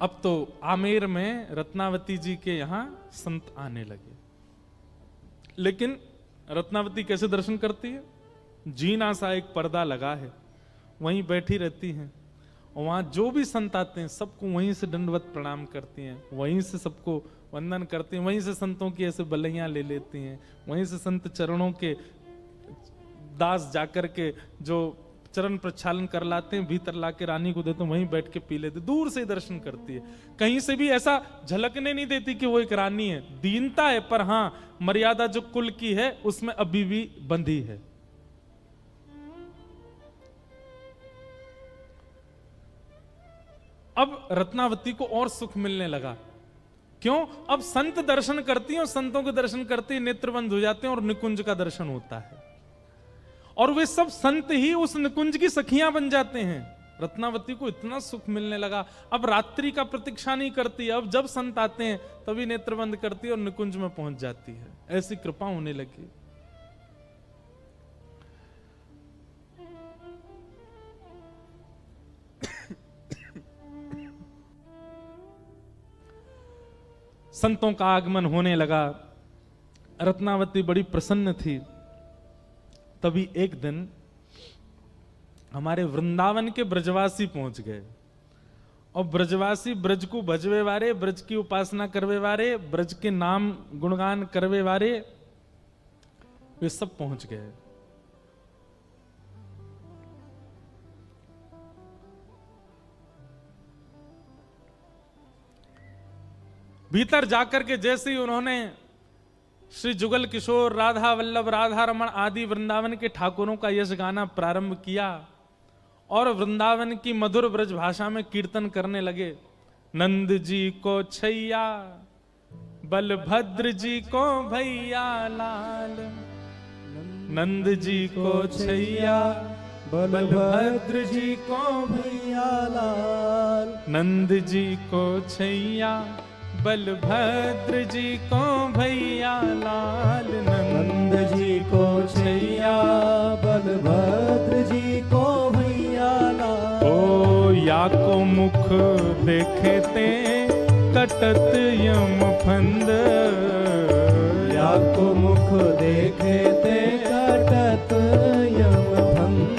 अब तो आमेर में रत्नावती जी के यहां संत आने लगे। लेकिन रत्नावती कैसे दर्शन करती है? जीना सा एक पर्दा लगा है, वहीं बैठी रहती हैं और वहां जो भी संत आते हैं सबको वहीं से दंडवत प्रणाम करती हैं, वहीं से सबको वंदन करती हैं, वहीं से संतों की ऐसे बलैया ले लेती हैं, वहीं से संत चरणों के दास जाकर के जो चरण प्रक्षालन कर लाते हैं, भीतर लाके रानी को देते हैं, वहीं बैठ के पी लेते। दूर से ही दर्शन करती है, कहीं से भी ऐसा झलकने नहीं देती कि वो एक रानी है। दीनता है, पर हां मर्यादा जो कुल की है उसमें अभी भी बंधी है। अब रत्नावती को और सुख मिलने लगा। क्यों? अब संत दर्शन करती हैं और संतों के दर्शन करते ही नेत्र बंद हो जाते हैं और निकुंज का दर्शन होता है और वे सब संत ही उस निकुंज की सखियां बन जाते हैं। रत्नावती को इतना सुख मिलने लगा, अब रात्रि का प्रतीक्षा नहीं करती, अब जब संत आते हैं तभी नेत्र बंद करती है और निकुंज में पहुंच जाती है। ऐसी कृपा होने लगी। संतों का आगमन होने लगा, रत्नावती बड़ी प्रसन्न थी। तभी एक दिन हमारे वृंदावन के ब्रजवासी पहुंच गए और ब्रजवासी ब्रज को भजवे वारे, ब्रज की उपासना करवे वारे, ब्रज के नाम गुणगान करवे वारे, वे सब पहुंच गए। भीतर जाकर के जैसे ही उन्होंने श्री जुगल किशोर, राधा वल्लभ, राधा रमण आदि वृंदावन के ठाकुरों का यश गाना प्रारंभ किया और वृंदावन की मधुर ब्रज भाषा में कीर्तन करने लगे। नंद जी को छैया, बलभद्र जी को भैया लाल। नंद जी को छैया, बलभद्र जी को भैया लाल। नंद जी को छैया, बलभद्र जी को भैया लाल। नंद जी को छैया, बलभद्र जी को भैया लाल। ओ या को मुख देखे ते कटत यम फंद। या को मुख देखे ते कटत यम फंद।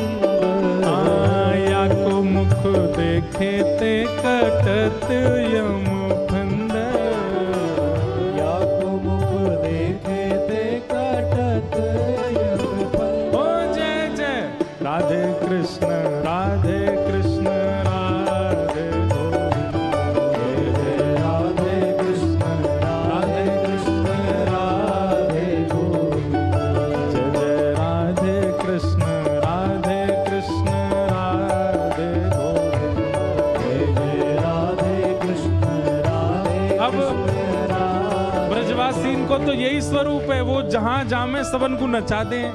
या को मुख देखे ते कटत यम फंद। या को मुख देखे ते कटत यम फंद। ओ जय जय राधे कृष्ण राधे कृष्ण राधे गोविंद। जय जय राधे कृष्ण राधे कृष्ण राधे गोविंद। जय जय राधे कृष्ण राधे कृष्ण राधे गोविंद। जय जय राधे कृष्ण राधे अब कृष्ण राधे। ब्रजवासीन को तो यही स्वरूप है, वो जहां जामे सबन को नचा दें।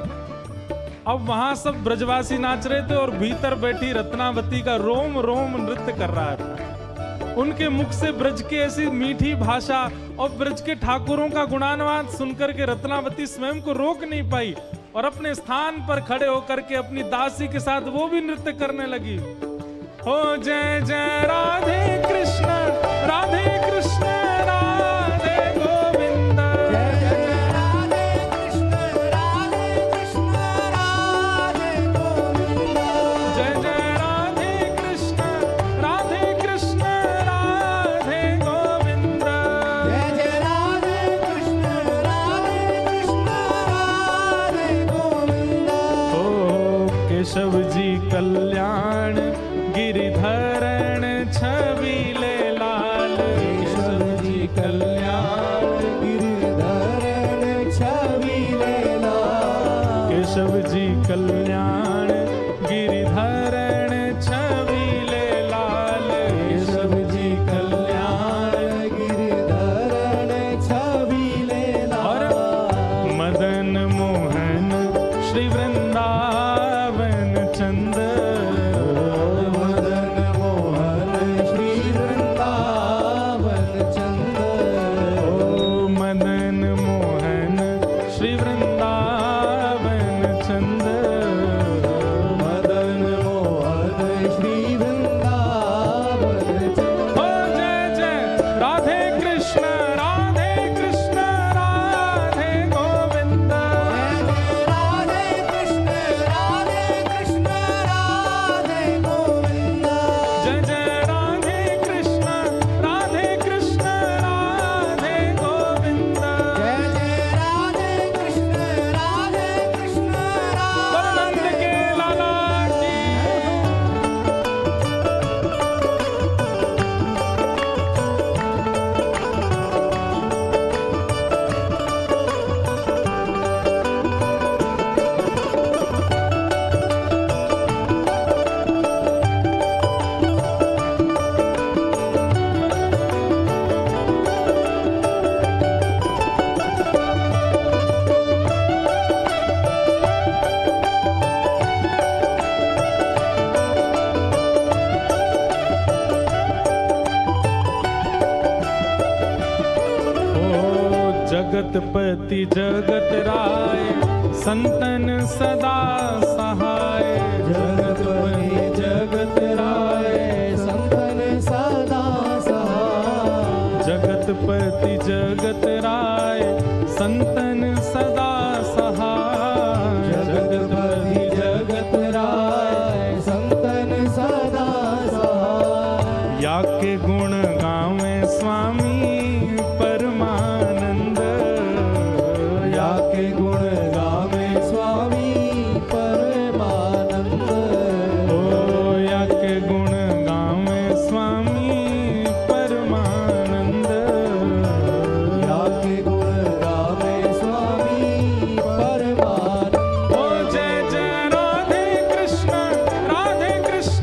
अब वहां सब ब्रजवासी नाच रहे थे और भीतर बैठी रत्नावती का रोम रोम नृत्य कर रहा था। उनके मुख से ब्रज की ऐसी मीठी भाषा और ब्रज के ठाकुरों का गुणानुवाद सुनकर के रत्नावती स्वयं को रोक नहीं पाई और अपने स्थान पर खड़े होकर के अपनी दासी के साथ वो भी नृत्य करने लगी। हो जय जय राधे कृष्ण राधे कृष्ण राधे गोविंद। जय जय राधे कृष्ण राधे कृष्ण राधे गोविंद। जय जय राधे कृष्ण राधे कृष्ण राधे गोविंद। जय जय राधे कृष्ण राधे कृष्ण राधे गोविंद। ओ केशव जी कल्याण गिरिधरण छबीले लाल। केशव जी कल्याण गिरिधरण छबीले लाल। केशव जी कल्याण गिरिधरण छबीले लाल। केशव जी कल्याण गिरिधरण छबीले और लाल। मदन मोहन श्री वृंदावन चंद। मदन मोहन श्री वृंदावन चंद। ओ मदन मोहन श्री वृंदावन चंद। मदन मोहन श्री वृंदावन चंद। ओ जय जय राधे कृष्ण राधे कृष्ण राधे गोविंद। राधे कृष्ण राधे कृष्ण राधे गोविंद। जय जय राधे कृष्ण राधे कृष्ण राधे गोविंद। जय जय राधे कृष्ण राधे कृष्ण बोलो नंद राधे। के लाला की। ओ जगतपति जगत राय संतन सदा सहाय। जगतपति जगत राय संतन सदा सहाय। जगतपति जगत राय संतन सदा सहाय। जगतपति जगत राय संतन सदा सहाय। या के गुण गावे स्वामी परमानंद। या के गुण गावे स्वामी परमानंद। ओ या के गुण गावे स्वामी परमानंद। या के गुण गावे स्वामी परमानंद। ओ जय जय राधे कृष्ण राधे कृष्ण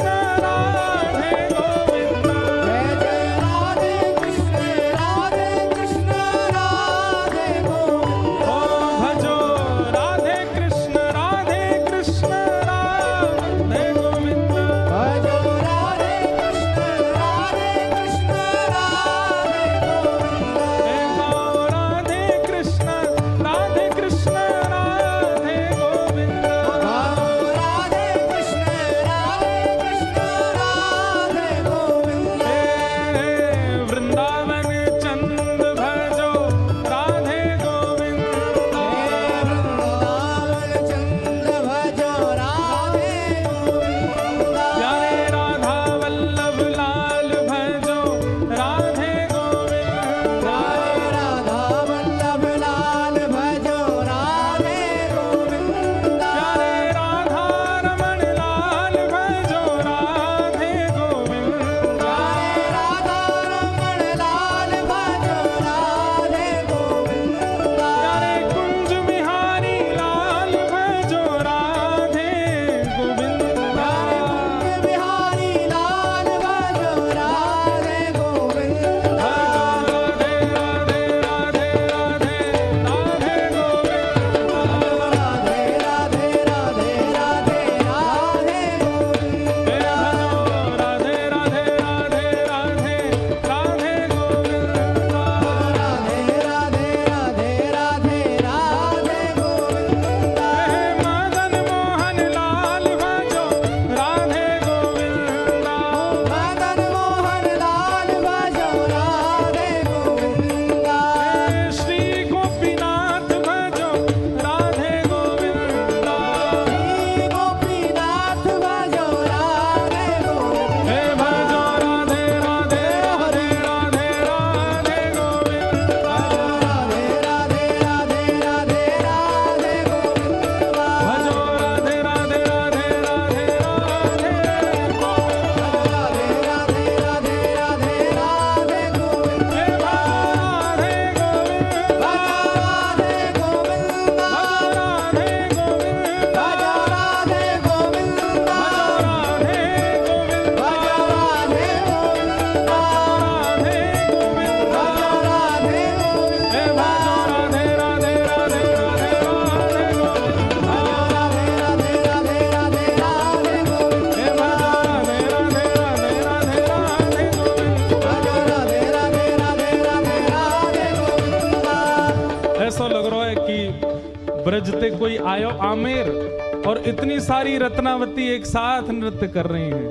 ब्रजते कोई आयो आमेर, और इतनी सारी रत्नावती एक साथ नृत्य कर रही हैं।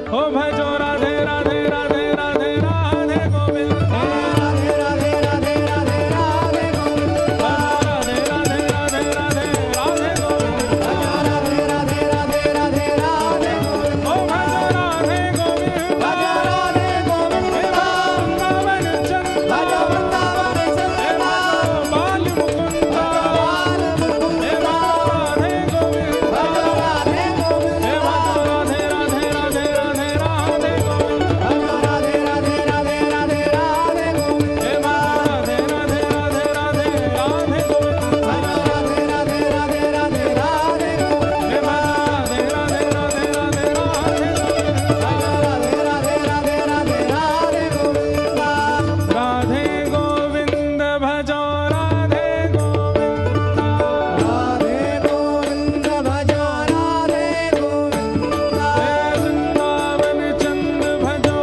ओ भजो राधे राधे राधे राधे राधे गोविंद, राधे राधे राधे राधे राधे गोविंद, राधे राधे राधे राधे राधे गोविंद, राधे राधे राधे राधे राधे गोविंद, ओ भजो राधे गोविंद, राधे गोविंद, वृंदावन चंद, भजो वृंदावन चंद, बाल मुकुंद, बाल मुकुंद, राधे गोविंद, भजो राधे गोविंद, राधे राधे राधे राधे राधे गोविंद, भजो राधे राधे राधे राधे राधे गोविंद, राधे राधे राधे राधे राधे गोविंद, भजो राधे राधे राधे राधे राधे गोविंद, राधे राधे राधे राधे राधे गोविंद, भजो राधे राधे राधे राधे राधे गोविंद, राधे गोविंद भजो राधे गोविंद, राधे गोविंद भजो राधे गोविंद, वृंदावन चंद भजो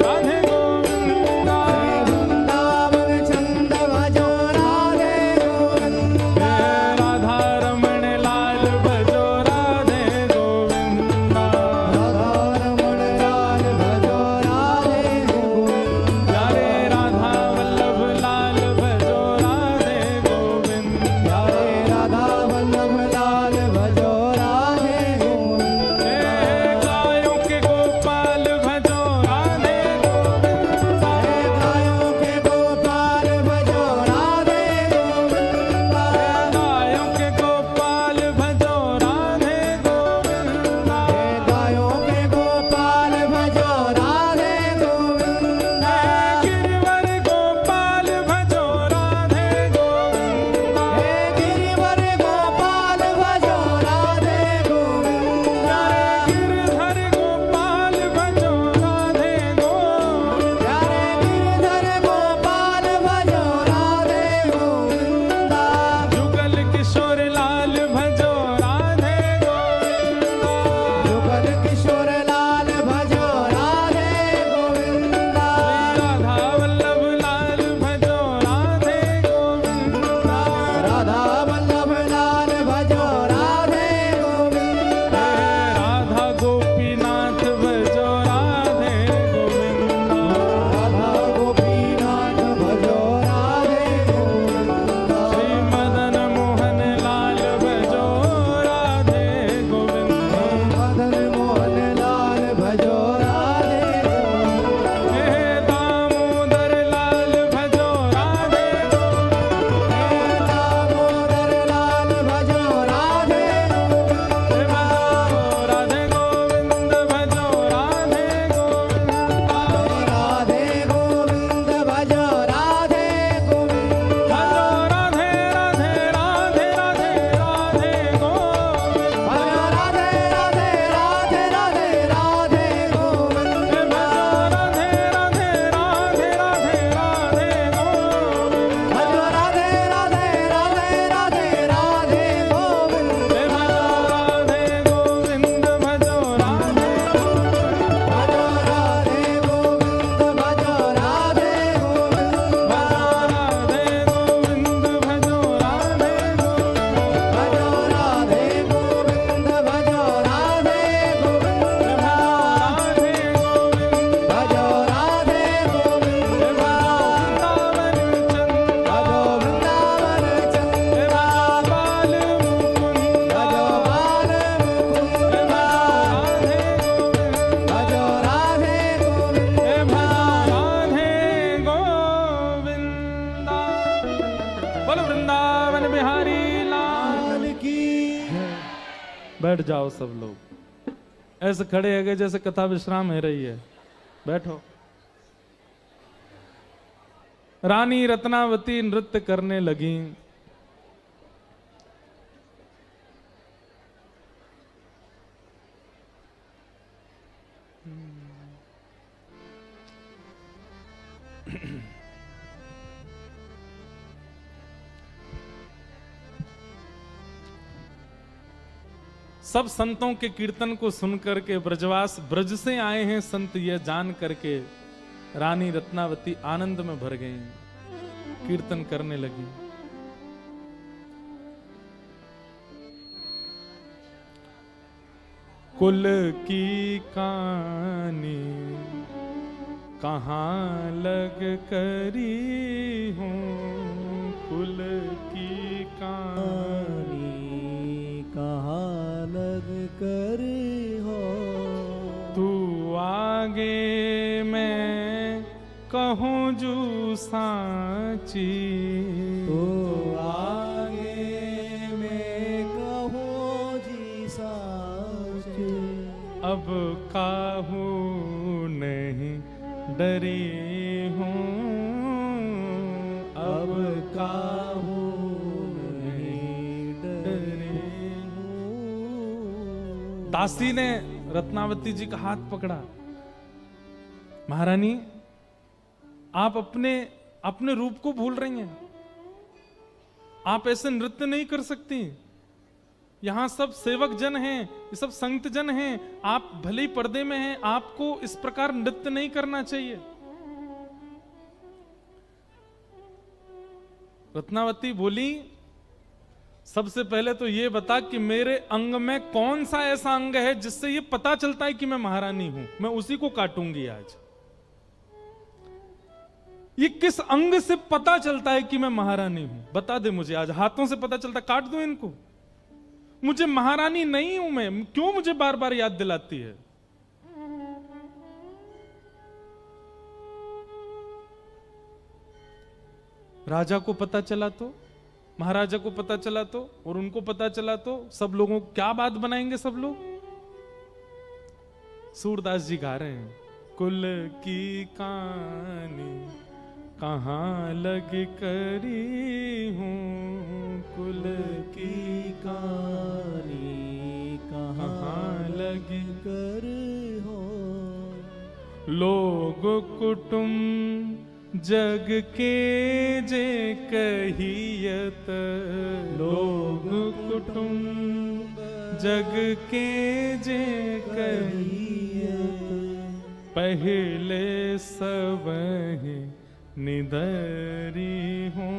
राधे गोविंद, वृंदावन चंद भजो राधे गोविंद, राधा रमण लाल भजो राधे गोविंद, राधा रमण लाल भजो राधे गोविंद, प्यारे राधा वल्लभ लाल भजो राधे गोविंद, प्यारे राधा वल्लभ लाल भजो राधे गोविंद, गायों के गोपाल भजो राधे गोविंद, गायों के गोपाल भजो राधे गोविंद, गायों के गोपाल भजो राधे गोविंद, गायों के गोपाल भजो राधे गोविंद, गिरिवर गोपाल भजो राधे गोविंद, गिरिवर गोपाल भजो राधे गोविंद, गिरधर गोपाल भजो राधे गोविंद, प्यारे गिरधर गोपाल भजो राधे गोविंद, जुगल किशोर लाल भजो राधे गोविंद, जुगल किशोर लाल भजो राधे गोविंद, राधा वल्लभ लाल भजो राधे गोविंद, राधा वल्लभ लाल भजो राधे गोविंद, राधा गोपीनाथ भजो राधे गोविंद, राधा गोपीनाथ भजो राधे गोविंद, श्री मदन मोहन लाल भजो राधे गोविंद, मदन मोहन लाल भजो राधे गोविंद, दामोदर लाल भजो राधे गोविंद, दामोदर लाल भजो राधे गोविंद, राधे गोविंद भजो राधे गोविंद, राधे गोविंद भजो राधे गोविंद, भजो राधे राधे राधे राधे राधे गोविंद, भजो राधे राधे राधे राधे राधे गोविंद, भजो राधे राधे राधे राधे राधे गोविंद, भजो राधे राधे राधे राधे राधे गोविंद, भजो राधे गोविंद भजो राधे भजो राधे गोविंद भजो राधे गोविंद, राधे गोविंद भजो राधे गोविंद, भजो राधे गोविंद भजो राधे गोविंद, राधे गोविंद भजो राधे गोविंद, वृंदावन चंद भजो वृंदावन चंद, बाल मुकुंद भजो बाल मुकुंद, राधे गोविंद भजो राधे गोविंद, राधे गोविंद, बोलो वृंदावन बिहारी लाल। की बैठ जाओ सब लोग, ऐसे खड़े है गए जैसे कथा विश्राम हो रही है। बैठो। रानी रत्नावती नृत्य करने लगी। सब संतों के कीर्तन को सुनकर के ब्रजवास ब्रज से आए हैं संत, यह जान करके रानी रत्नावती आनंद में भर गई, कीर्तन करने लगी। कुल की कहानी कहाँ लग करी हूँ, कुल की कहानी कहाँ लग कर हो। तू आगे मैं कहूँ जू सांची, तो आगे मैं कहूँ जी साचे। अब काहू नहीं डरी हूँ, अब काहू नहीं डरी हूँ। दासी ने रत्नावती जी का हाथ पकड़ा। महारानी, आप अपने अपने रूप को भूल रही हैं। आप ऐसे नृत्य नहीं कर सकती। यहां सब सेवक जन हैं, ये सब संत जन हैं। आप भले ही पर्दे में हैं, आपको इस प्रकार नृत्य नहीं करना चाहिए। रत्नावती बोली, सबसे पहले तो ये बता कि मेरे अंग में कौन सा ऐसा अंग है जिससे ये पता चलता है कि मैं महारानी हूं। मैं उसी को काटूंगी आज। ये किस अंग से पता चलता है कि मैं महारानी हूं? बता दे मुझे आज। हाथों से पता चलता, काट दो इनको। मुझे महारानी नहीं हूं मैं, क्यों मुझे बार बार याद दिलाती है? राजा को पता चला तो, महाराजा को पता चला तो, और उनको पता चला तो सब लोगों को क्या बात बनाएंगे सब लोग? सूरदास जी गा रहे हैं, कुल की कहानी कहाँ लग करी हूँ, कुल की कहानी कहाँ लग कर हो। लोग कुटुंब जग के जे कहियत, लोग कुटुंब जग के जे कहियत, पहले सब निदरी हूँ,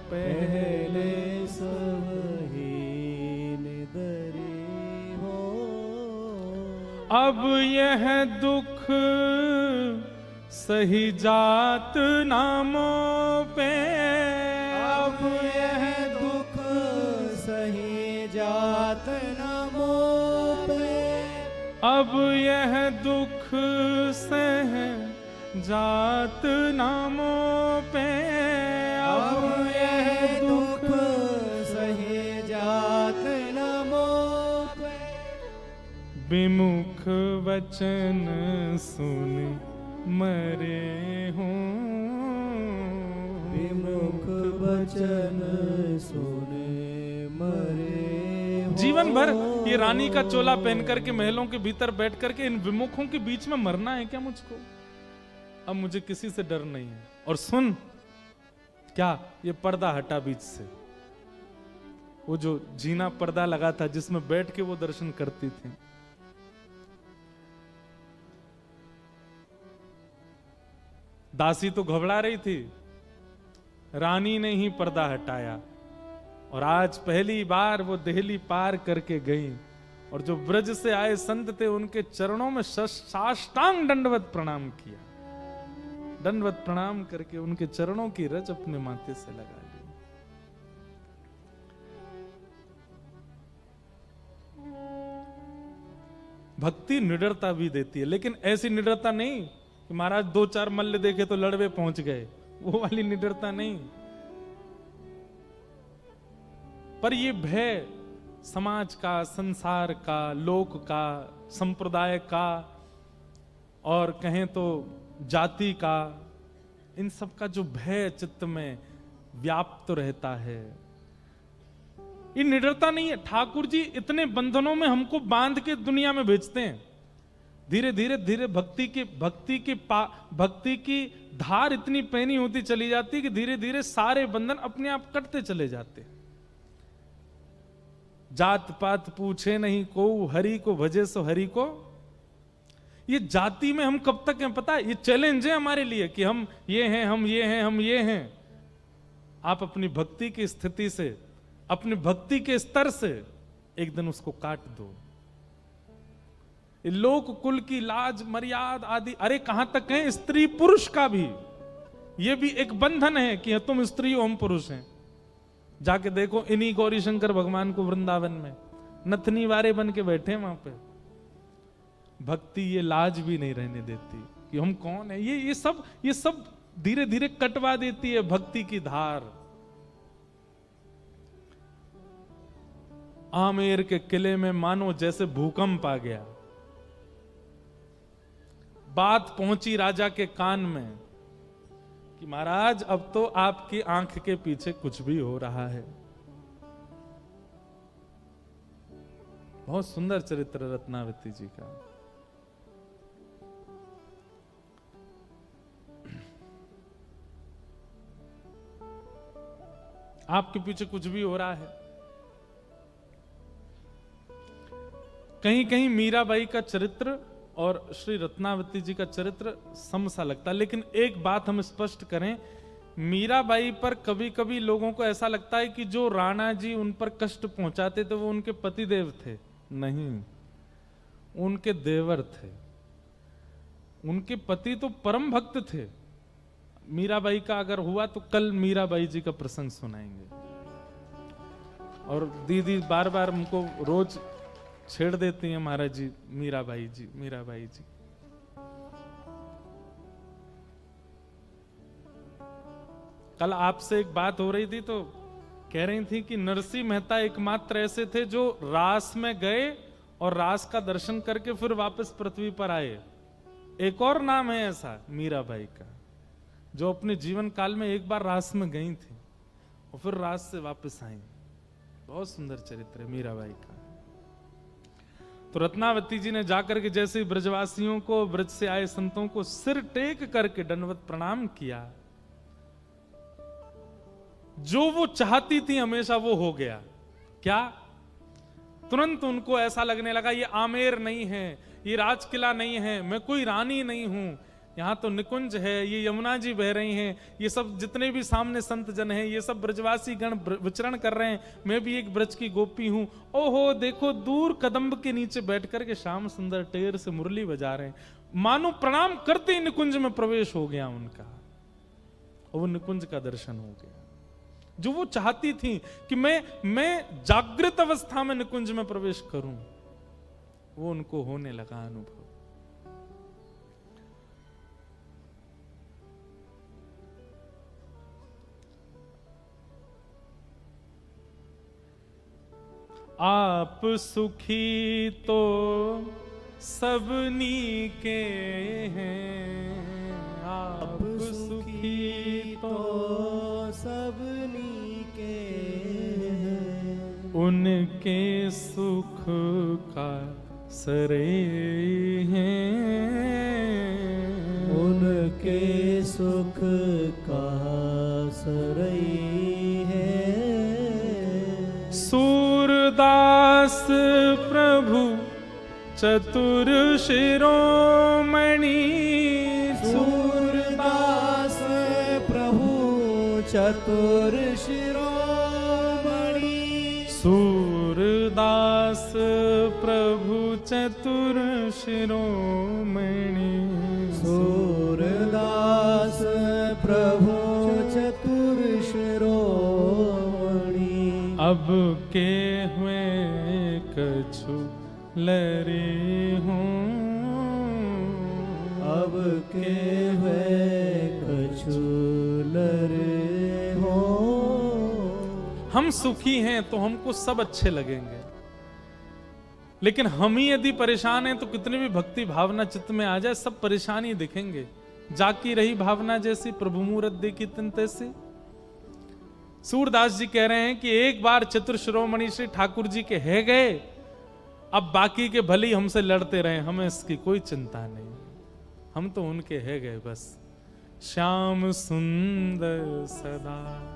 पहले सब ही निदरी हो। अब यह दुख सही जात नामों पे, अब यह दुख सही जात नामों पे, अब यह दुख सह जात नामों पे, अब यह दुख सही जात नामों पे। विमुख वचन सुन मरे हूँ, विमुख वचन सुने मरे हो। जीवन भर ये रानी का चोला पहन करके महलों के भीतर बैठ करके इन विमुखों के बीच में मरना है क्या मुझको? अब मुझे किसी से डर नहीं है। और सुन, क्या ये पर्दा हटा बीच से, वो जो जीना पर्दा लगा था जिसमें बैठ के वो दर्शन करती थी। दासी तो घबरा रही थी, रानी ने ही पर्दा हटाया और आज पहली बार वो देहली पार करके गई और जो ब्रज से आए संत थे उनके चरणों में साष्टांग दंडवत प्रणाम किया। दंडवत प्रणाम करके उनके चरणों की रज अपने माथे से लगा ली। भक्ति निडरता भी देती है, लेकिन ऐसी निडरता नहीं कि महाराज दो चार मल्ल देखे तो लड़वे पहुंच गए, वो वाली निडरता नहीं। पर ये भय समाज का, संसार का, लोक का, संप्रदाय का और कहें तो जाति का, इन सब का जो भय चित्त में व्याप्त रहता है, ये निडरता नहीं है। ठाकुर जी इतने बंधनों में हमको बांध के दुनिया में भेजते हैं। धीरे धीरे धीरे भक्ति की धार इतनी पैनी होती चली जाती है कि धीरे धीरे सारे बंधन अपने आप कटते चले जाते। जात पात पूछे नहीं को, हरि को भजे सो हरि को। ये जाति में हम कब तक हैं पता है? ये चैलेंज है हमारे लिए कि हम ये हैं, हम ये हैं, हम ये हैं। आप अपनी भक्ति की स्थिति से, अपनी भक्ति के स्तर से एक दिन उसको काट दो। लोक कुल की लाज मर्यादा आदि, अरे कहां तक है, स्त्री पुरुष का भी ये भी एक बंधन है कि तुम स्त्री हो हम पुरुष हैं। जाके देखो इन्हीं गौरी शंकर भगवान को वृंदावन में नथनी वारे बन के बैठे वहां पे। भक्ति ये लाज भी नहीं रहने देती कि हम कौन है। ये सब धीरे धीरे कटवा देती है भक्ति की धार। आमेर के किले में मानो जैसे भूकंप आ गया। बात पहुंची राजा के कान में कि महाराज अब तो आपकी आंख के पीछे कुछ भी हो रहा है। बहुत सुंदर चरित्र रत्नावती जी का। आपके पीछे कुछ भी हो रहा है। कहीं कहीं मीराबाई का चरित्र और श्री रत्नावती जी का चरित्र समसा लगता है, लेकिन एक बात हम स्पष्ट करें, मीराबाई पर कभी कभी लोगों को ऐसा लगता है कि जो राणा जी उन पर कष्ट पहुंचाते थे वो उनके पतिदेव थे। नहीं, उनके देवर थे। उनके पति तो परम भक्त थे। मीराबाई का अगर हुआ तो कल मीराबाई जी का प्रसंग सुनाएंगे। और दीदी बार बार हमको रोज छेड़ देती हैं, महाराज जी मीराबाई जी मीराबाई जी। कल आपसे एक बात हो रही थी तो कह रही थी कि नरसिंह मेहता एकमात्र ऐसे थे जो रास में गए और रास का दर्शन करके फिर वापस पृथ्वी पर आए। एक और नाम है ऐसा मीराबाई का, जो अपने जीवन काल में एक बार रास में गई थी और फिर रास से वापस आई। बहुत सुंदर चरित्र है मीराबाई का। तो रत्नावती जी ने जाकर के जैसे ब्रजवासियों को, ब्रज से आए संतों को सिर टेक करके दंडवत प्रणाम किया। जो वो चाहती थी हमेशा वो हो गया। क्या? तुरंत उनको ऐसा लगने लगा ये आमेर नहीं है, ये राजकिला नहीं है, मैं कोई रानी नहीं हूं, यहां तो निकुंज है, ये यमुना जी बह रही हैं, ये सब जितने भी सामने संत जन हैं ये सब ब्रजवासी गण विचरण कर रहे हैं, मैं भी एक ब्रज की गोपी हूं। ओहो देखो दूर कदम्ब के नीचे बैठ करके श्याम सुंदर टेर से मुरली बजा रहे हैं। मानो प्रणाम करते ही निकुंज में प्रवेश हो गया उनका, और वो निकुंज का दर्शन हो गया। जो वो चाहती थी कि मैं जागृत अवस्था में निकुंज में प्रवेश करूं, वो उनको होने लगा अनुभव। आप सुखी तो सबनी के हैं, आप सुखी तो सबनी के हैं, उनके सुख का सरे हैं, उनके सुख का सरई है। सूरदास प्रभु चतुर शिरोमणि, सूरदास प्रभु चतुर शिरोमणि, सूरदास प्रभु चतुर शिरोमणि, सूरदास प्रभु चतुर शिरोमणि। अब के हुए कछु लरे हूँ, अब के हुए कछु लरे हो। हम सुखी हैं तो हमको सब अच्छे लगेंगे, लेकिन हम ही यदि परेशान हैं तो कितनी भी भक्ति भावना चित्त में आ जाए सब परेशानी दिखेंगे। जाकी रही भावना जैसी प्रभु मूरत देखी तिन तैसी। सूरदास जी कह रहे हैं कि एक बार चतुर शिरोमणि श्री ठाकुर जी के है गए, अब बाकी के भले ही हमसे लड़ते रहे, हमें इसकी कोई चिंता नहीं, हम तो उनके है गए बस। श्याम सुंदर सदा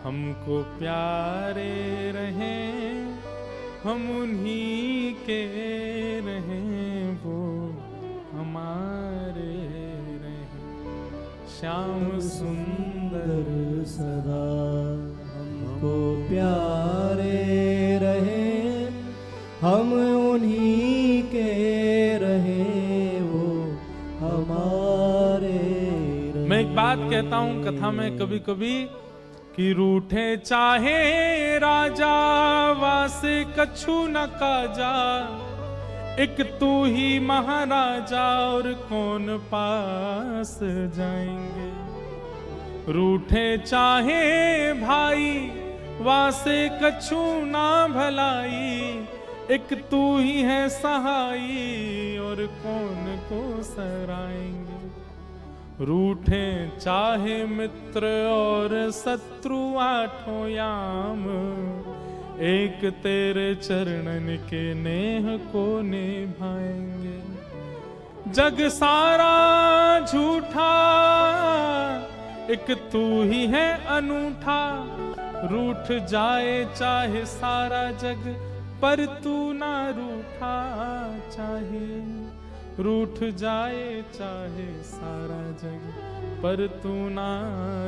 हमको प्यारे रहे, हम उन्हीं के रहें वो हमारे रहें। श्याम सुंदर सदा हमको प्यारे रहे, हम उन्हीं के बात कहता हूं कथा में कभी कभी कि रूठे चाहे राजा वासे कछु न काजा, एक तू ही महाराजा और कौन पास जाएंगे। रूठे चाहे भाई वासे कछु ना भलाई, एक तू ही है सहाई और कौन को सराएंगे। रूठे चाहे मित्र और शत्रु आठों याम, एक तेरे चरणन के नेह को निभाएंगे। जग सारा झूठा एक तू ही है अनूठा, रूठ जाए चाहे सारा जग पर तू ना रूठा चाहे। रूठ जाए चाहे सारा जग पर तू ना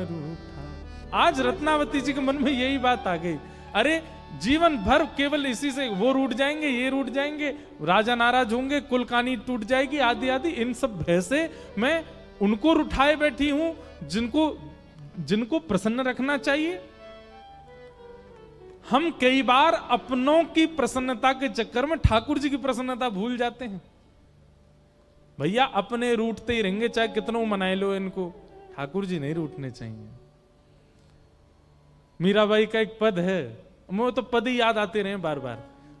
रूठा। आज रत्नावती जी के मन में यही बात आ गई, अरे जीवन भर केवल इसी से, वो रूठ जाएंगे ये रूठ जाएंगे, राजा नाराज होंगे, कुल कहानी टूट जाएगी आदि आदि, इन सब भय से मैं उनको रुठाए बैठी हूं जिनको प्रसन्न रखना चाहिए। हम कई बार अपनों की प्रसन्नता के चक्कर में ठाकुर जी की प्रसन्नता भूल जाते हैं। भैया अपने रूठते ही रहेंगे, चाहे कितनों मनाए लो इनको, ठाकुर जी नहीं रूठने चाहिए। मीराबाई का एक पद है, मुझे तो पद ही याद आते रहे बार बार।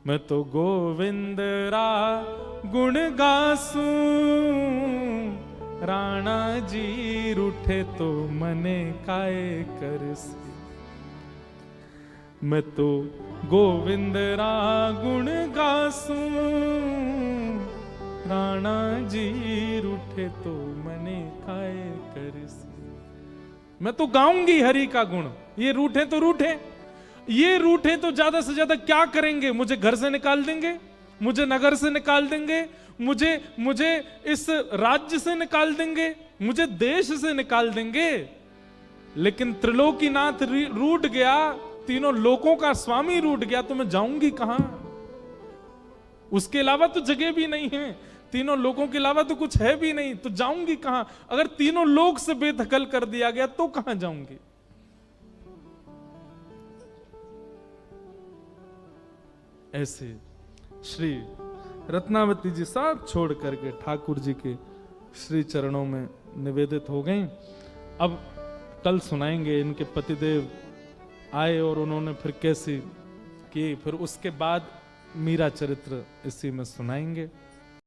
मैं तो गोविंद रा गुण गासू, राणा जी रूठे तो मने काए करसी। मैं तो गोविंद रा गुण गासू, राणा जी रूठे तो मने काए करसी। मैं तो गाऊंगी हरि का गुण, ये रूठे तो रूठे, ये रूठे तो ज्यादा से ज्यादा क्या करेंगे, मुझे घर से निकाल देंगे, मुझे नगर से निकाल देंगे, मुझे इस राज्य से निकाल देंगे, मुझे देश से निकाल देंगे। लेकिन त्रिलोकीनाथ रूठ गया, तीनों लोकों का स्वामी रूठ गया, तो मैं जाऊंगी कहां? उसके अलावा तो जगह भी नहीं है, तीनों लोगों के अलावा तो कुछ है भी नहीं, तो जाऊंगी कहां? अगर तीनों लोक से बेदखल कर दिया गया तो कहां जाऊंगी? ऐसे श्री रत्नावती जी सब छोड़ करके ठाकुर जी के श्री चरणों में निवेदित हो गए। अब कल सुनाएंगे इनके पतिदेव आए और उन्होंने फिर कैसी की, फिर उसके बाद मीरा चरित्र इसी में सुनाएंगे।